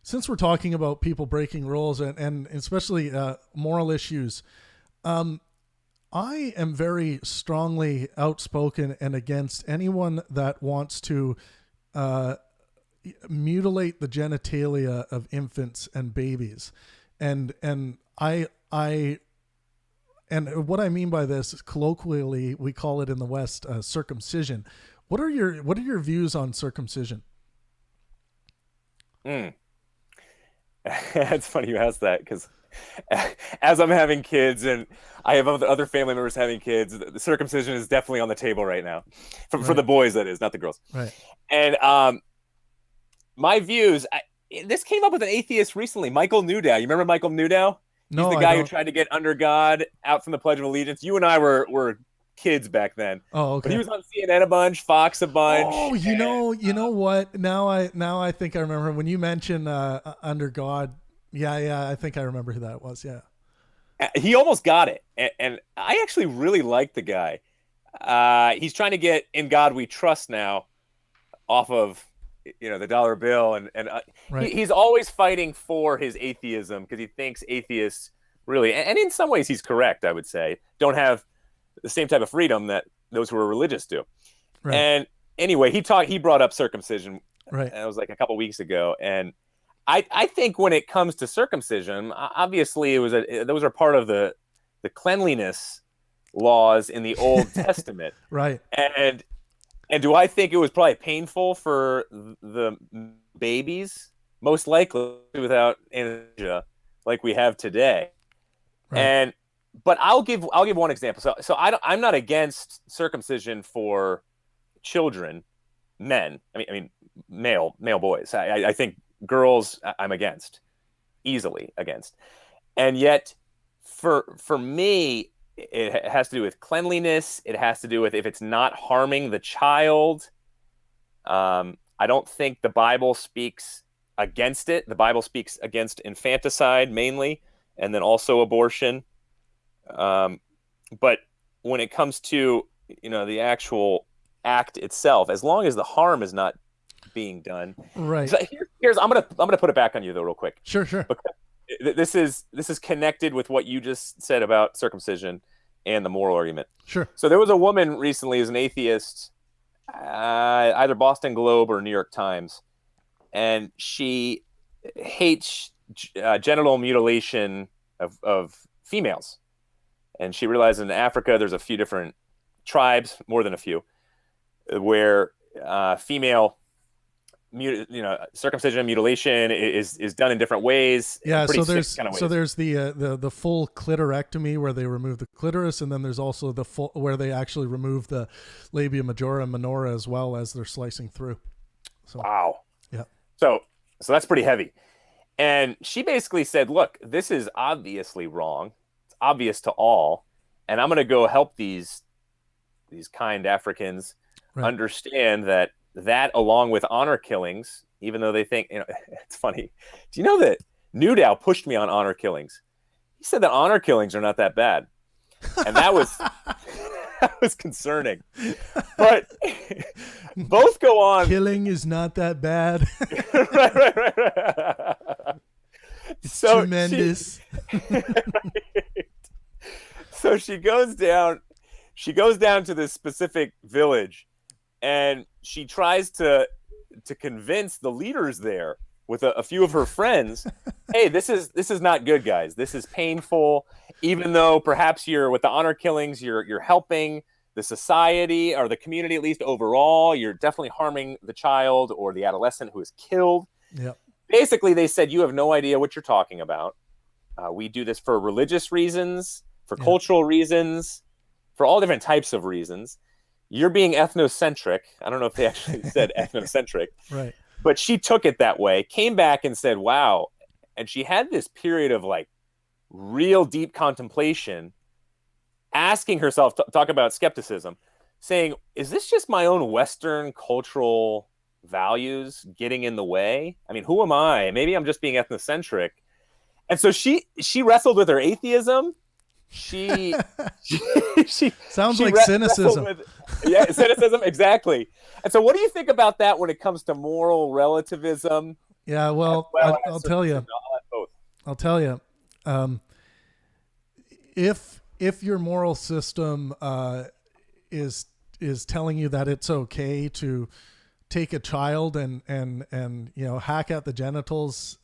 [SPEAKER 3] since we're talking about people breaking rules and especially moral issues, I am very strongly outspoken and against anyone that wants to mutilate the genitalia of infants and babies. And what I mean by this is, colloquially, we call it in the West circumcision. What are your views on circumcision?
[SPEAKER 4] It's funny you asked that, because as I'm having kids and I have other family members having kids, the circumcision is definitely on the table right now for the boys, that is, not the girls.
[SPEAKER 3] Right.
[SPEAKER 4] And my views, this came up with an atheist recently, Michael Newdow. You remember Michael Newdow?
[SPEAKER 3] No,
[SPEAKER 4] He's the guy who tried to get under God out from the Pledge of Allegiance. You and I were kids back then.
[SPEAKER 3] Oh, okay.
[SPEAKER 4] But he was on CNN a bunch, Fox a bunch.
[SPEAKER 3] Oh, you know what? Now I think I remember when you mentioned under God. Yeah, I think I remember who that was. Yeah.
[SPEAKER 4] He almost got it, and I actually really like the guy. He's trying to get "In God We Trust" now off of the dollar bill, and
[SPEAKER 3] right.
[SPEAKER 4] he's always fighting for his atheism, because he thinks atheists really, and in some ways he's correct, I would say, don't have the same type of freedom that those who are religious do.
[SPEAKER 3] Right.
[SPEAKER 4] And anyway, he brought up circumcision.
[SPEAKER 3] Right.
[SPEAKER 4] And it was like a couple weeks ago, and I think when it comes to circumcision, obviously those are part of the cleanliness laws in the Old Testament.
[SPEAKER 3] Right.
[SPEAKER 4] And do I think it was probably painful for the babies? Most likely, without anesthesia like we have today. Right. But I'll give one example. So I'm not against circumcision for children, men. I mean male boys. I think girls I'm easily against. And yet for me, it has to do with cleanliness. It has to do with if it's not harming the child. I don't think the Bible speaks against it. The Bible speaks against infanticide mainly, and then also abortion. But when it comes to the actual act itself, as long as the harm is not being done,
[SPEAKER 3] right?
[SPEAKER 4] So here's I'm gonna put it back on you though, real quick.
[SPEAKER 3] Sure.
[SPEAKER 4] Because this is connected with what you just said about circumcision and the moral argument.
[SPEAKER 3] Sure.
[SPEAKER 4] So there was a woman recently who's an atheist, either Boston Globe or New York Times, and she hates genital mutilation of females. And she realized in Africa there's a few different tribes, more than a few, where female circumcision and mutilation is done in different ways.
[SPEAKER 3] Yeah, so there's the full clitorectomy where they remove the clitoris, and then there's also the full where they actually remove the labia majora and minora as well as they're slicing through. So,
[SPEAKER 4] wow.
[SPEAKER 3] Yeah.
[SPEAKER 4] So that's pretty heavy. And she basically said, look, this is obviously wrong. It's obvious to all. And I'm going to go help these kind Africans understand that along with honor killings, even though they think, it's funny. Do you know that Newdow pushed me on honor killings? He said that honor killings are not that bad. And that was that was concerning. But both go on.
[SPEAKER 3] Killing is not that bad.
[SPEAKER 4] right. So
[SPEAKER 3] tremendous.
[SPEAKER 4] So she goes down to this specific village, and she tries to convince the leaders there with a few of her friends, hey, this is not good, guys. This is painful. Even though perhaps you're with the honor killings, you're helping the society or the community, at least overall, you're definitely harming the child or the adolescent who is killed.
[SPEAKER 3] Yep.
[SPEAKER 4] Basically, they said, you have no idea what you're talking about. We do this for religious reasons, for cultural reasons, for all different types of reasons. You're being ethnocentric. I don't know if they actually said ethnocentric.
[SPEAKER 3] Right.
[SPEAKER 4] But she took it that way, came back and said, wow. And she had this period of like real deep contemplation, asking herself, talk about skepticism, saying, is this just my own Western cultural values getting in the way? I mean, who am I? Maybe I'm just being ethnocentric. And so she wrestled with her atheism. She
[SPEAKER 3] sounds like cynicism.
[SPEAKER 4] Cynicism, exactly. And so what do you think about that when it comes to moral relativism
[SPEAKER 3] Yeah, well,
[SPEAKER 4] Well,
[SPEAKER 3] I'll tell you.
[SPEAKER 4] both.
[SPEAKER 3] I'll tell you. If your moral system is telling you that it's okay to take a child and hack at the genitals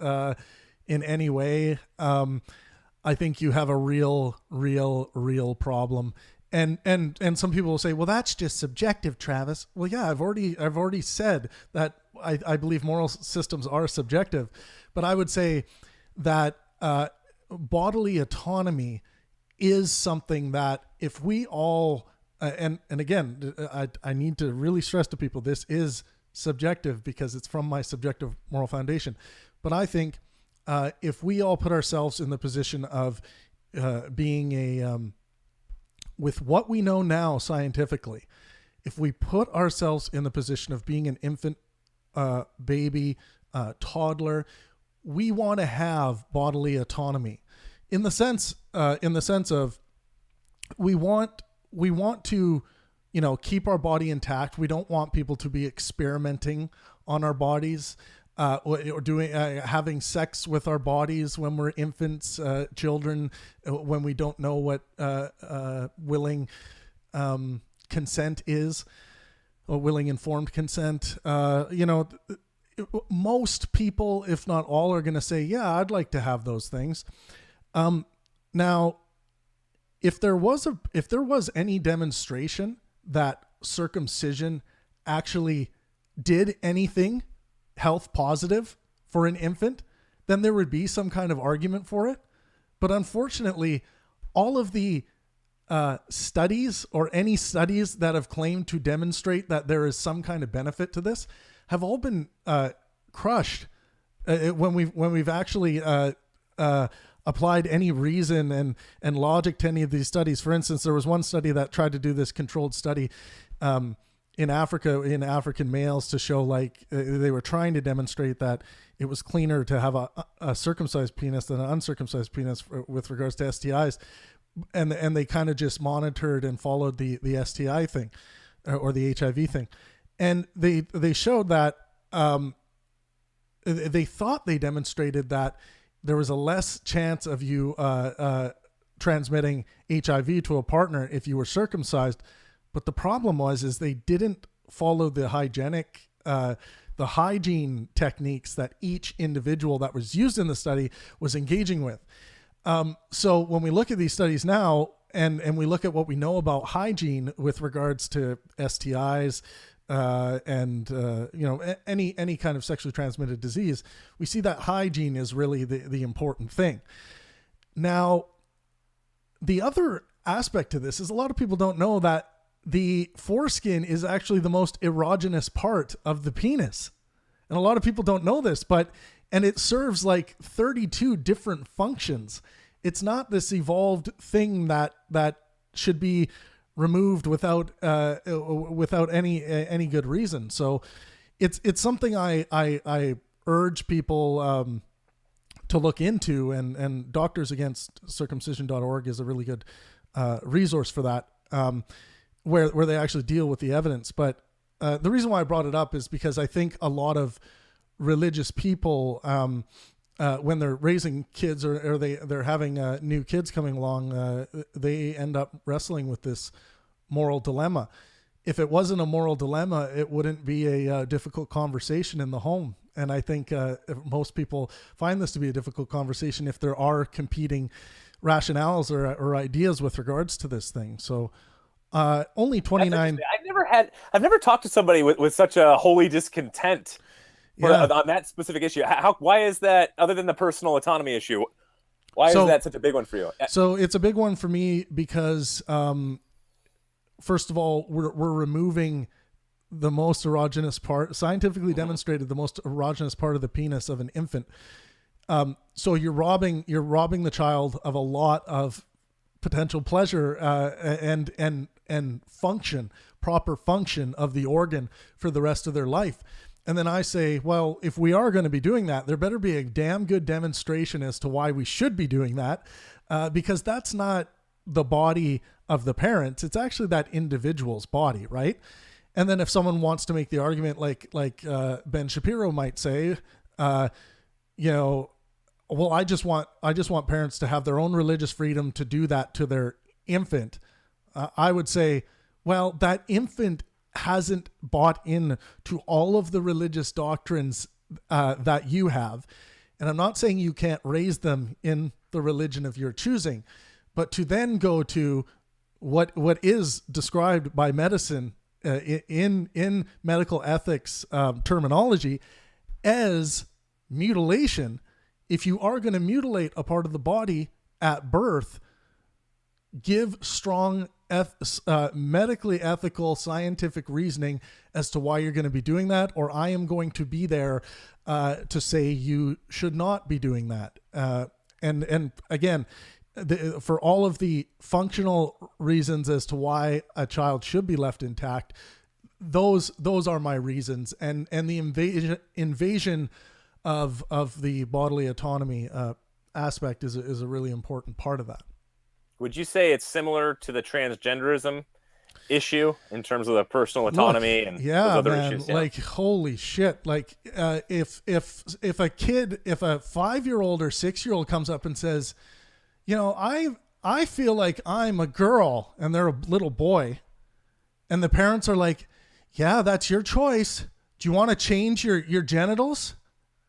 [SPEAKER 3] in any way, I think you have a real problem. And some people will say, well, that's just subjective, Travis. Well, yeah, I've already said that I believe moral systems are subjective, but I would say that bodily autonomy is something that if we all and again, I need to really stress to people, this is subjective because it's from my subjective moral foundation. But I think if we all put ourselves in the position of being with what we know now scientifically, if we put ourselves in the position of being an infant, baby, toddler, we want to have bodily autonomy in the sense of we want to, keep our body intact. We don't want people to be experimenting on our bodies, or doing having sex with our bodies when we're infants, children, when we don't know what willing consent is, or willing informed consent. Most people, if not all, are going to say, yeah, I'd like to have those things. Now, if there was any demonstration that circumcision actually did anything health positive for an infant, then there would be some kind of argument for it. But unfortunately, all of the studies or any studies that have claimed to demonstrate that there is some kind of benefit to this have all been crushed when we've actually applied any reason and logic to any of these studies. For instance, there was one study that tried to do this controlled study in Africa, in African males, to show they were trying to demonstrate that it was cleaner to have a circumcised penis than an uncircumcised penis with regards to STIs. And they kind of just monitored and followed the STI thing or the HIV thing. And they showed that they thought they demonstrated that there was a less chance of you transmitting HIV to a partner if you were circumcised. But the problem is they didn't follow the hygiene techniques that each individual that was used in the study was engaging with. So when we look at these studies now and we look at what we know about hygiene with regards to STIs, any kind of sexually transmitted disease, we see that hygiene is really the important thing. Now, the other aspect to this is a lot of people don't know that the foreskin is actually the most erogenous part of the penis. And a lot of people don't know this, and it serves 32 different functions. It's not this evolved thing that should be removed without any good reason. So it's something I urge people to look into, and Doctors Against Circumcision.org is a really good resource for that, where they actually deal with the evidence. But the reason why I brought it up is because I think a lot of religious people, when they're raising kids or they're having new kids coming along, they end up wrestling with this moral dilemma. If it wasn't a moral dilemma, it wouldn't be a difficult conversation in the home. And I think most people find this to be a difficult conversation if there are competing rationales or ideas with regards to this thing. So only 29.
[SPEAKER 4] I've never talked to somebody with such a holy discontent on that specific issue. Why is that, other than the personal autonomy issue? Why is that such a big one for you?
[SPEAKER 3] So it's a big one for me because, first of all, we're removing the most erogenous part, scientifically demonstrated the most erogenous part of the penis of an infant. So you're robbing the child of a lot of potential pleasure and function, proper function of the organ for the rest of their life. And then I say, well, if we are going to be doing that, there better be a damn good demonstration as to why we should be doing that, because that's not the body of the parents. It's actually that individual's body, right? And then if someone wants to make the argument like Ben Shapiro might say, you know, well, I just want parents to have their own religious freedom to do that to their infant. I would say, well, that infant hasn't bought in to all of the religious doctrines that you have. And I'm not saying you can't raise them in the religion of your choosing, but to then go to what is described by medicine in medical ethics terminology as mutilation. If you are going to mutilate a part of the body at birth, give strong medically ethical scientific reasoning as to why you're going to be doing that, or I am going to be there to say you should not be doing that. And again, for all of the functional reasons as to why a child should be left intact, those are my reasons. And the invasion of the bodily autonomy aspect is a really important part of that. Would
[SPEAKER 4] you say it's similar to the transgenderism issue in terms of the personal autonomy and those other issues? Yeah.
[SPEAKER 3] Like, holy shit. Like, if a 5-year-old or 6-year-old comes up and says, you know, I feel like I'm a girl, and they're a little boy, and the parents are like, yeah, that's your choice. Do you want to change your genitals?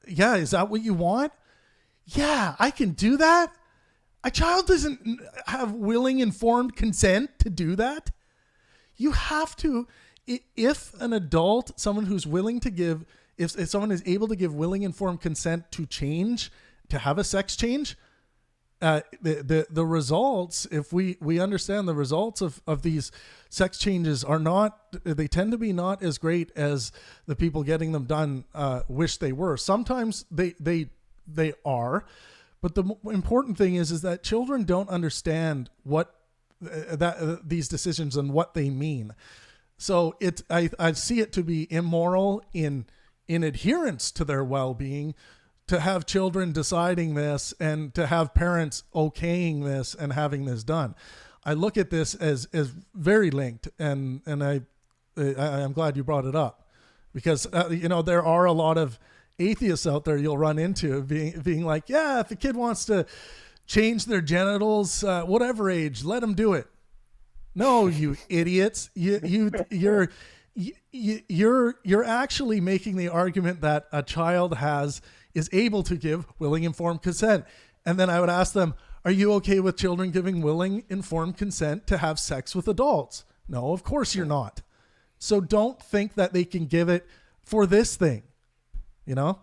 [SPEAKER 3] Yeah. Is that what you want? Yeah, I can do that. A child doesn't have willing, informed consent to do that. You have to, if an adult, someone who's willing to give, if someone is able to give willing, informed consent to change, to have a sex change, the results, if we understand the results of these sex changes they tend to be not as great as the people getting them done wish they were. Sometimes they are. But the important thing is that children don't understand what these decisions and what they mean. So I see it to be immoral in adherence to their well-being to have children deciding this and to have parents okaying this and having this done. I look at this as very linked, and I'm glad you brought it up, because there are a lot of atheists out there you'll run into being like, yeah, if a kid wants to change their genitals, whatever age, let them do it. No, you idiots. You're actually making the argument that a child is able to give willing, informed consent. And then I would ask them, are you okay with children giving willing, informed consent to have sex with adults? No, of course you're not. So don't think that they can give it for this thing. You know?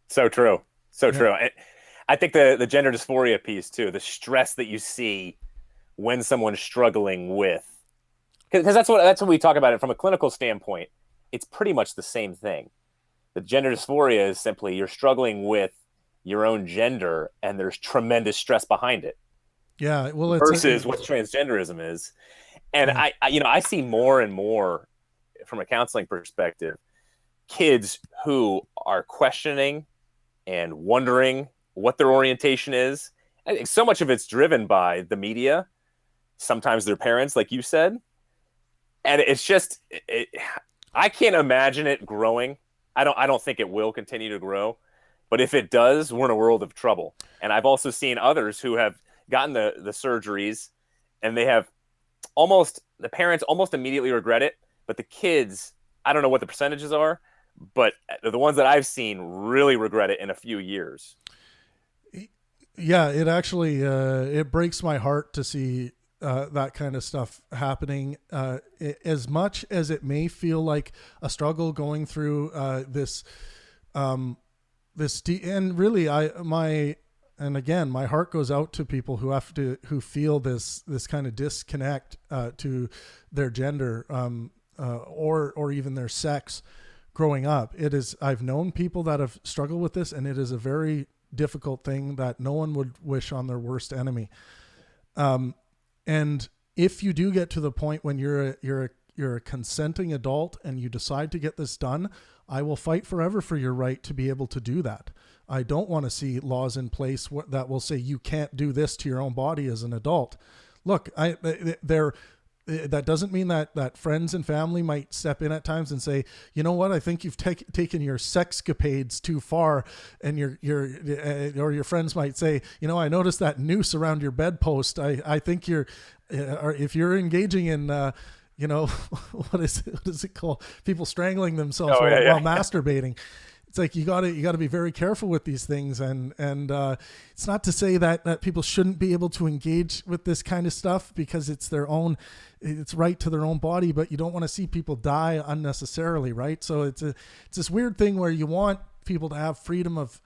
[SPEAKER 4] So true. So true. I think the gender dysphoria piece too, the stress that you see when someone's struggling with, because that's what we talk about it from a clinical standpoint. It's pretty much the same thing. The gender dysphoria is simply you're struggling with your own gender and there's tremendous stress behind it.
[SPEAKER 3] Yeah. Well,
[SPEAKER 4] versus what transgenderism is. And I see more and more from a counseling perspective, kids who are questioning and wondering what their orientation is. I think so much of it's driven by the media, sometimes their parents, like you said. And it's just, I can't imagine it growing. I don't think it will continue to grow. But if it does, we're in a world of trouble. And I've also seen others who have gotten the surgeries and they have the parents almost immediately regret it. But the kids, I don't know what the percentages are, but the ones that I've seen really regret it in a few years.
[SPEAKER 3] Yeah, it actually, it breaks my heart to see that kind of stuff happening. As much as it may feel like a struggle going through and really my heart goes out to people who feel this kind of disconnect to their gender or even their sex growing up. I've known people that have struggled with this, and it is a very difficult thing that no one would wish on their worst enemy. And if you do get to the point when you're a consenting adult and you decide to get this done, I will fight forever for your right to be able to do that. I don't want to see laws in place that will say you can't do this to your own body as an adult. Look, that doesn't mean that friends and family might step in at times and say, you know what, I think you've taken your sexcapades too far, and or your friends might say, you know, I noticed that noose around your bedpost. I think or if you're engaging in you know, what is it called? People strangling themselves while masturbating. It's like you gotta be very careful with these things, and it's not to say that people shouldn't be able to engage with this kind of stuff because it's right to their own body, but you don't want to see people die unnecessarily, right? So it's this weird thing where you want people to have freedom of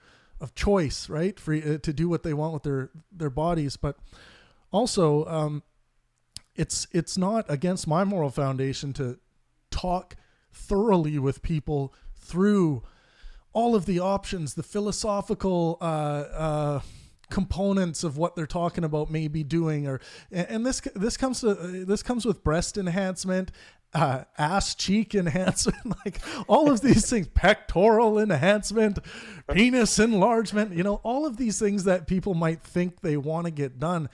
[SPEAKER 3] choice, right? Free to do what they want with their bodies, but also it's not against my moral foundation to talk thoroughly with people through all of the options, the philosophical components of what they're talking about maybe doing, and this comes with breast enhancement, ass cheek enhancement, like all of these things, pectoral enhancement, penis enlargement, you know, all of these things that people might think they want to get done.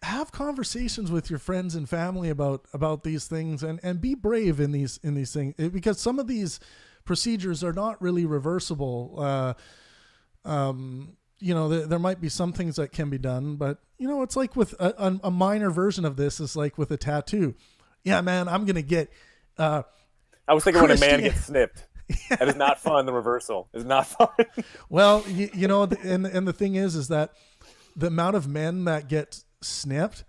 [SPEAKER 3] Have conversations with your friends and family about these things, and be brave in these things, because some of these procedures are not really reversible. You know, there might be some things that can be done, but you know, it's like with a minor version of this is like with a tattoo. Yeah, man, I'm going to get,
[SPEAKER 4] I was thinking when a man gets snipped, that is not fun. The reversal is not fun.
[SPEAKER 3] Well, you know, and the thing is that the amount of men that get snipped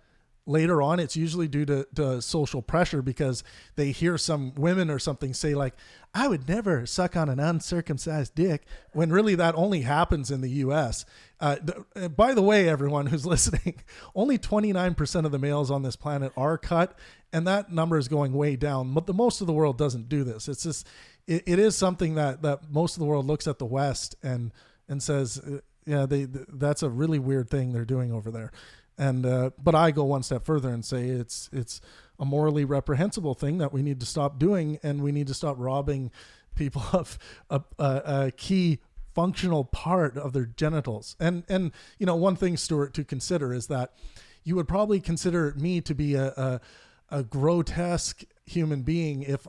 [SPEAKER 3] later on, it's usually due to social pressure, because they hear some women or something say like, I would never suck on an uncircumcised dick, when really that only happens in the US. By the way, everyone who's listening, only 29% of the males on this planet are cut, and that number is going way down. But the most of the world doesn't do this. It's just, it is something that most of the world looks at the West and says, yeah, that's a really weird thing they're doing over there. And but I go one step further and say it's a morally reprehensible thing that we need to stop doing, and we need to stop robbing people of a key functional part of their genitals. And you know, one thing, Stuart, to consider is that you would probably consider me to be a grotesque human being if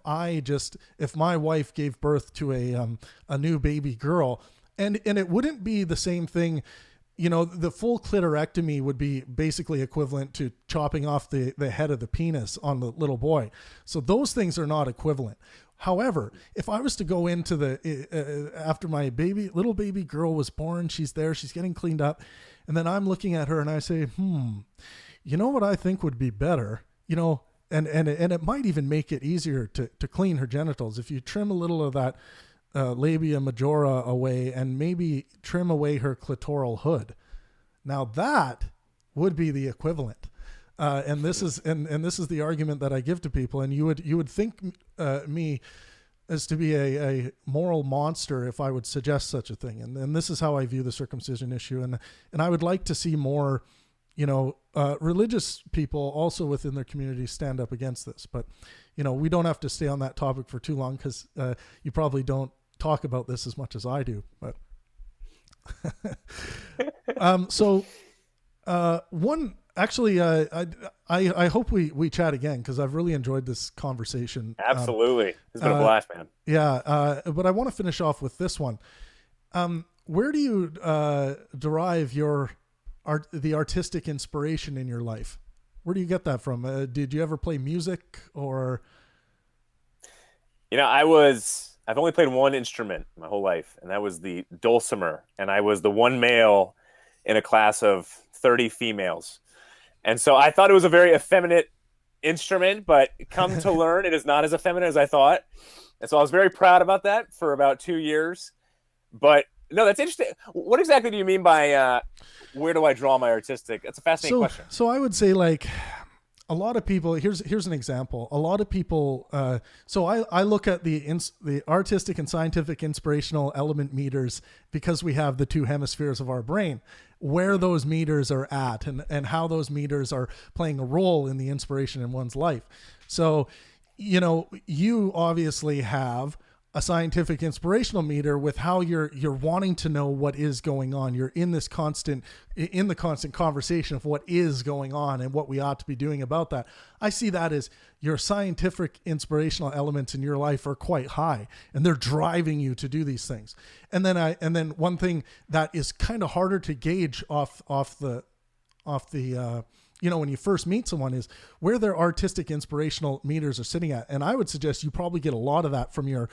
[SPEAKER 3] my wife gave birth to a new baby girl, and it wouldn't be the same thing. You know, the full clitorectomy would be basically equivalent to chopping off the head of the penis on the little boy. So those things are not equivalent. However, if I was to go into after my little baby girl was born, she's there, she's getting cleaned up, and then I'm looking at her and I say, you know what I think would be better, you know, and it might even make it easier to clean her genitals if you trim a little of that labia majora away and maybe trim away her clitoral hood. Now that would be the equivalent. And this is the argument that I give to people. And you would think me as to be a moral monster if I would suggest such a thing. And this is how I view the circumcision issue. And I would like to see more, you know, religious people also within their community stand up against this. But, you know, we don't have to stay on that topic for too long, because you probably don't talk about this as much as I do, but I hope we chat again, because I've really enjoyed this conversation.
[SPEAKER 4] Absolutely. It's been a blast, man.
[SPEAKER 3] Yeah. But I want to finish off with this one. Where do you derive the artistic inspiration in your life? Where do you get that from? Did you ever play music, or?
[SPEAKER 4] You know, I've only played one instrument my whole life, and that was the dulcimer. And I was the one male in a class of 30 females. And so I thought it was a very effeminate instrument, but come to learn, it is not as effeminate as I thought. And so I was very proud about that for about 2 years. But no, that's interesting. What exactly do you mean by where do I draw my artistic? That's a fascinating question.
[SPEAKER 3] So I would say, like, a lot of people, here's an example. A lot of people, so I look at the artistic and scientific inspirational element meters, because we have the two hemispheres of our brain, where those meters are at, and how those meters are playing a role in the inspiration in one's life. So, you know, you obviously have a scientific inspirational meter with how you're wanting to know what is going on. You're in the constant conversation of what is going on and what we ought to be doing about that. I see that as your scientific inspirational elements in your life are quite high, and they're driving you to do these things. And then one thing that is kind of harder to gauge off the when you first meet someone is where their artistic inspirational meters are sitting at. And I would suggest you probably get a lot of that from your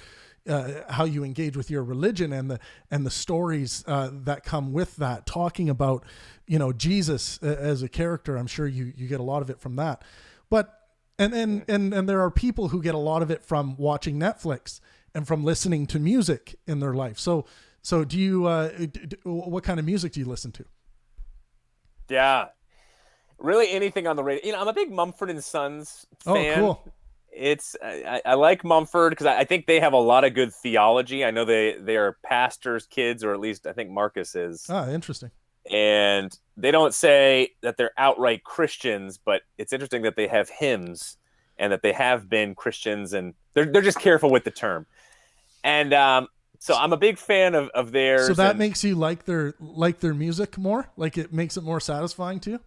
[SPEAKER 3] how you engage with your religion and the stories that come with that, talking about Jesus as a character. I'm sure you get a lot of it from that. But and there are people who get a lot of it from watching Netflix and from listening to music in their life. So do you what kind of music do you listen to?
[SPEAKER 4] Yeah, really anything on the radio. I'm a big Mumford and Sons fan.
[SPEAKER 3] Oh, cool.
[SPEAKER 4] I like Mumford because I think they have a lot of good theology. I know they are pastors' kids, or at least I think Marcus is.
[SPEAKER 3] Ah, interesting.
[SPEAKER 4] And they don't say that they're outright Christians, but it's interesting that they have hymns and that they have been Christians, and they're just careful with the term. And so I'm a big fan of theirs.
[SPEAKER 3] So that makes you like their music more? Like it makes it more satisfying to you?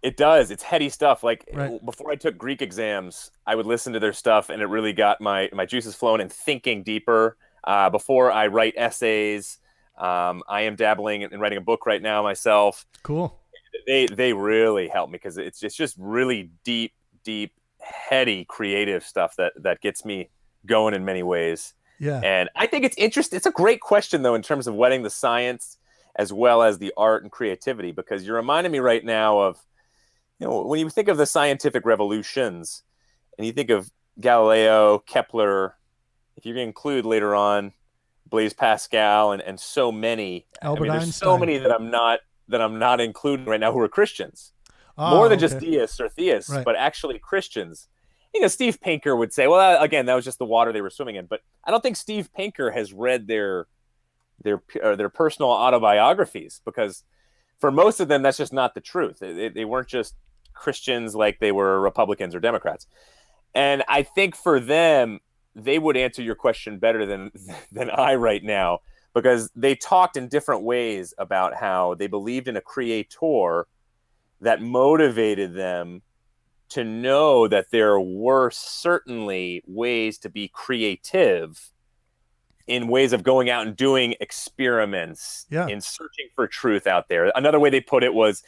[SPEAKER 4] It does. It's heady stuff. Like
[SPEAKER 3] right.
[SPEAKER 4] Before I took Greek exams, I would listen to their stuff, and it really got my juices flowing and thinking deeper. Before I write essays, I am dabbling in writing a book right now myself.
[SPEAKER 3] Cool.
[SPEAKER 4] They really help me because it's just really deep, heady, creative stuff that gets me going in many ways.
[SPEAKER 3] Yeah.
[SPEAKER 4] And I think it's interesting. It's a great question, though, in terms of wedding the science as well as the art and creativity, because you're reminding me right now of, when you think of the scientific revolutions and you think of Galileo, Kepler, if you're going to include later on Blaise Pascal and so many,
[SPEAKER 3] Albert
[SPEAKER 4] there's
[SPEAKER 3] Einstein.
[SPEAKER 4] so many that I'm not including right now who are Christians. More than just deists or theists,
[SPEAKER 3] right.
[SPEAKER 4] but actually Christians. Steve Pinker would say, well, again, that was just the water they were swimming in. But I don't think Steve Pinker has read their personal autobiographies, because for most of them, that's just not the truth. They weren't just Christians like they were Republicans or Democrats. And I think for them, they would answer your question better than I right now, because they talked in different ways about how they believed in a creator that motivated them to know that there were certainly ways to be creative in ways of going out and doing experiments, in searching for truth out there. Another way they put it was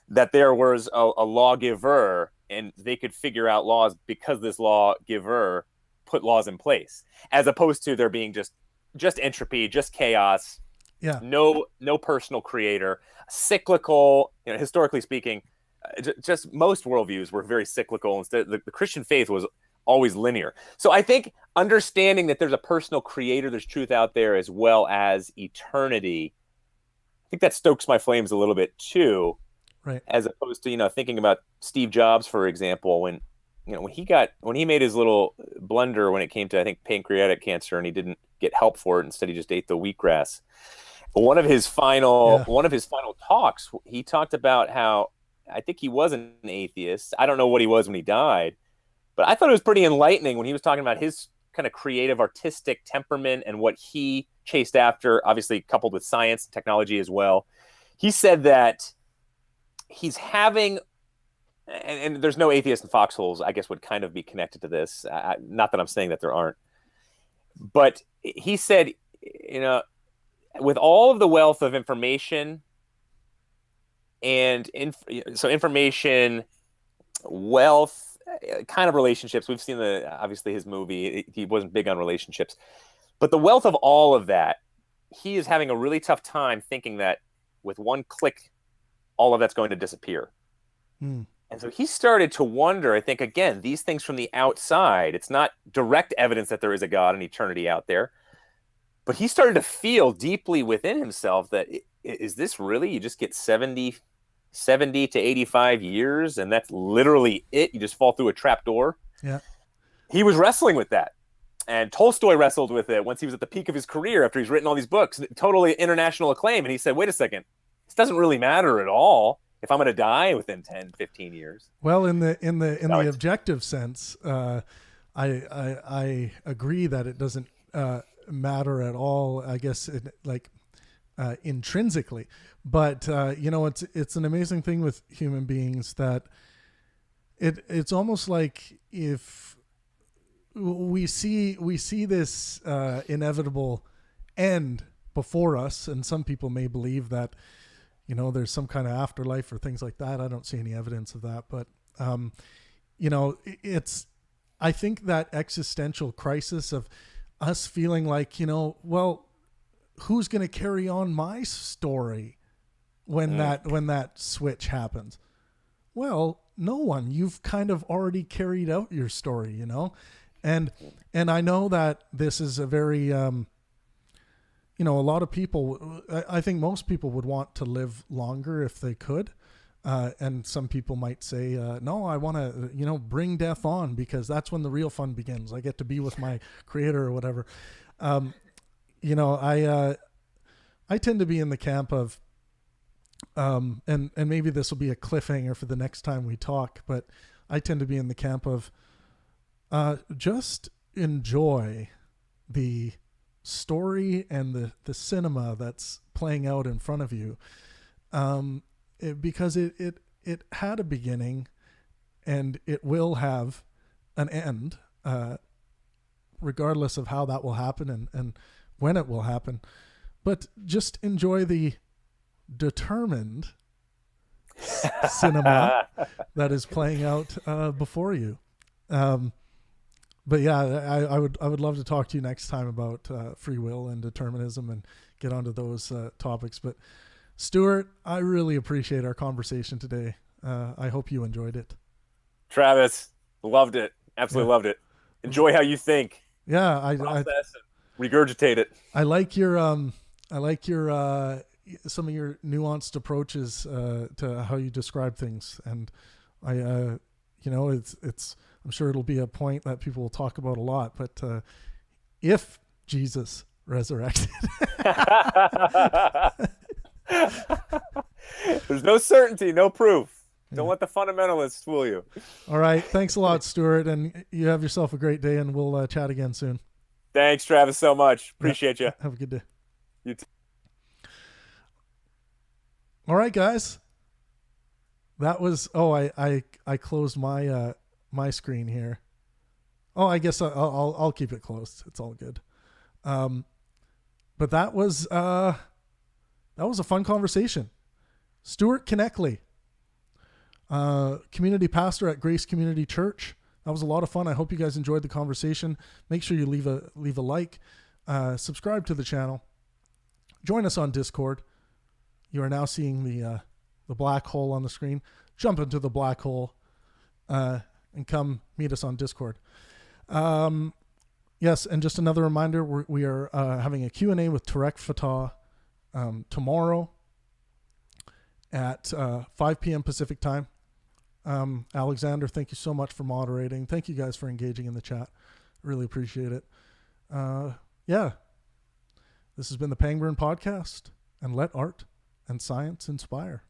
[SPEAKER 4] that there was a lawgiver, and they could figure out laws because this lawgiver put laws in place, as opposed to there being just entropy, just chaos, no personal creator, cyclical. Historically speaking, just most worldviews were very cyclical. Instead, the Christian faith was always linear. So I think understanding that there's a personal creator, there's truth out there, as well as eternity, I think that stokes my flames a little bit too.
[SPEAKER 3] Right.
[SPEAKER 4] As opposed to, thinking about Steve Jobs, for example, when he made his little blunder when it came to, I think, pancreatic cancer, and he didn't get help for it. Instead, he just ate the wheatgrass. But one of his final talks, he talked about how, I think he was an atheist. I don't know what he was when he died, but I thought it was pretty enlightening when he was talking about his kind of creative, artistic temperament and what he chased after, obviously coupled with science and technology as well. He said that he's having, and there's no atheist in foxholes, I guess, would kind of be connected to this. Not that I'm saying that there aren't, but he said, with all of the wealth of information and information, wealth, kind of relationships. We've seen obviously his movie. He wasn't big on relationships, but the wealth of all of that, he is having a really tough time thinking that with one click, all of that's going to disappear. And so he started to wonder, I think, again, these things from the outside, it's not direct evidence that there is a God and eternity out there, but he started to feel deeply within himself that, is this really, you just get 70 to 85 years and that's literally it? You just fall through a trap door?
[SPEAKER 3] Yeah.
[SPEAKER 4] He was wrestling with that. And Tolstoy wrestled with it once he was at the peak of his career after he's written all these books, totally international acclaim. And he said, wait a second, this doesn't really matter at all if I'm going to die within 10, 15 years.
[SPEAKER 3] Well, in the objective sense, I agree that it doesn't matter at all, I guess, intrinsically. But it's an amazing thing with human beings that it's almost like if we see this inevitable end before us, and some people may believe that there's some kind of afterlife or things like that. I don't see any evidence of that, but I think that existential crisis of us feeling like, well, who's going to carry on my story when that switch happens? Well, no one. You've kind of already carried out your story, and I know that this is a very, a lot of people, I think most people would want to live longer if they could. And some people might say, no, I want to, bring death on because that's when the real fun begins. I get to be with my creator or whatever. I tend to be in the camp of, and maybe this will be a cliffhanger for the next time we talk, but I tend to be in the camp of, just enjoy the story and the cinema that's playing out in front of you. Because it had a beginning and it will have an end, regardless of how that will happen and when it will happen. But just enjoy the determined cinema that is playing out before you. But yeah, I would love to talk to you next time about free will and determinism and get onto those topics. But Stuart, I really appreciate our conversation today. I hope you enjoyed it.
[SPEAKER 4] Travis, loved it. Absolutely loved it. Enjoy how you think.
[SPEAKER 3] Yeah,
[SPEAKER 4] Process and regurgitate it.
[SPEAKER 3] I like your some of your nuanced approaches to how you describe things, and it's I'm sure it'll be a point that people will talk about a lot. But if Jesus resurrected.
[SPEAKER 4] There's no certainty, no proof. Don't let the fundamentalists fool you.
[SPEAKER 3] All right. Thanks a lot, Stuart. And you have yourself a great day, and we'll chat again soon.
[SPEAKER 4] Thanks, Travis, so much. Appreciate you.
[SPEAKER 3] Have a good day.
[SPEAKER 4] You too.
[SPEAKER 3] All right, guys. That was, I closed my, my screen here. Oh, I guess I'll keep it closed. It's all good. But that was a fun conversation. Stuart Knechtle, community pastor at Grace Community Church. That was a lot of fun. I hope you guys enjoyed the conversation. Make sure you leave a like, subscribe to the channel, join us on Discord. You are now seeing the black hole on the screen. Jump into the black hole, and come meet us on Discord. Yes, and just another reminder, we are having a Q&A with Tarek Fatah tomorrow at 5 p.m. Pacific time. Alexander, thank you so much for moderating. Thank you guys for engaging in the chat. Really appreciate it. Yeah, this has been the Pangburn Podcast, and let art and science inspire.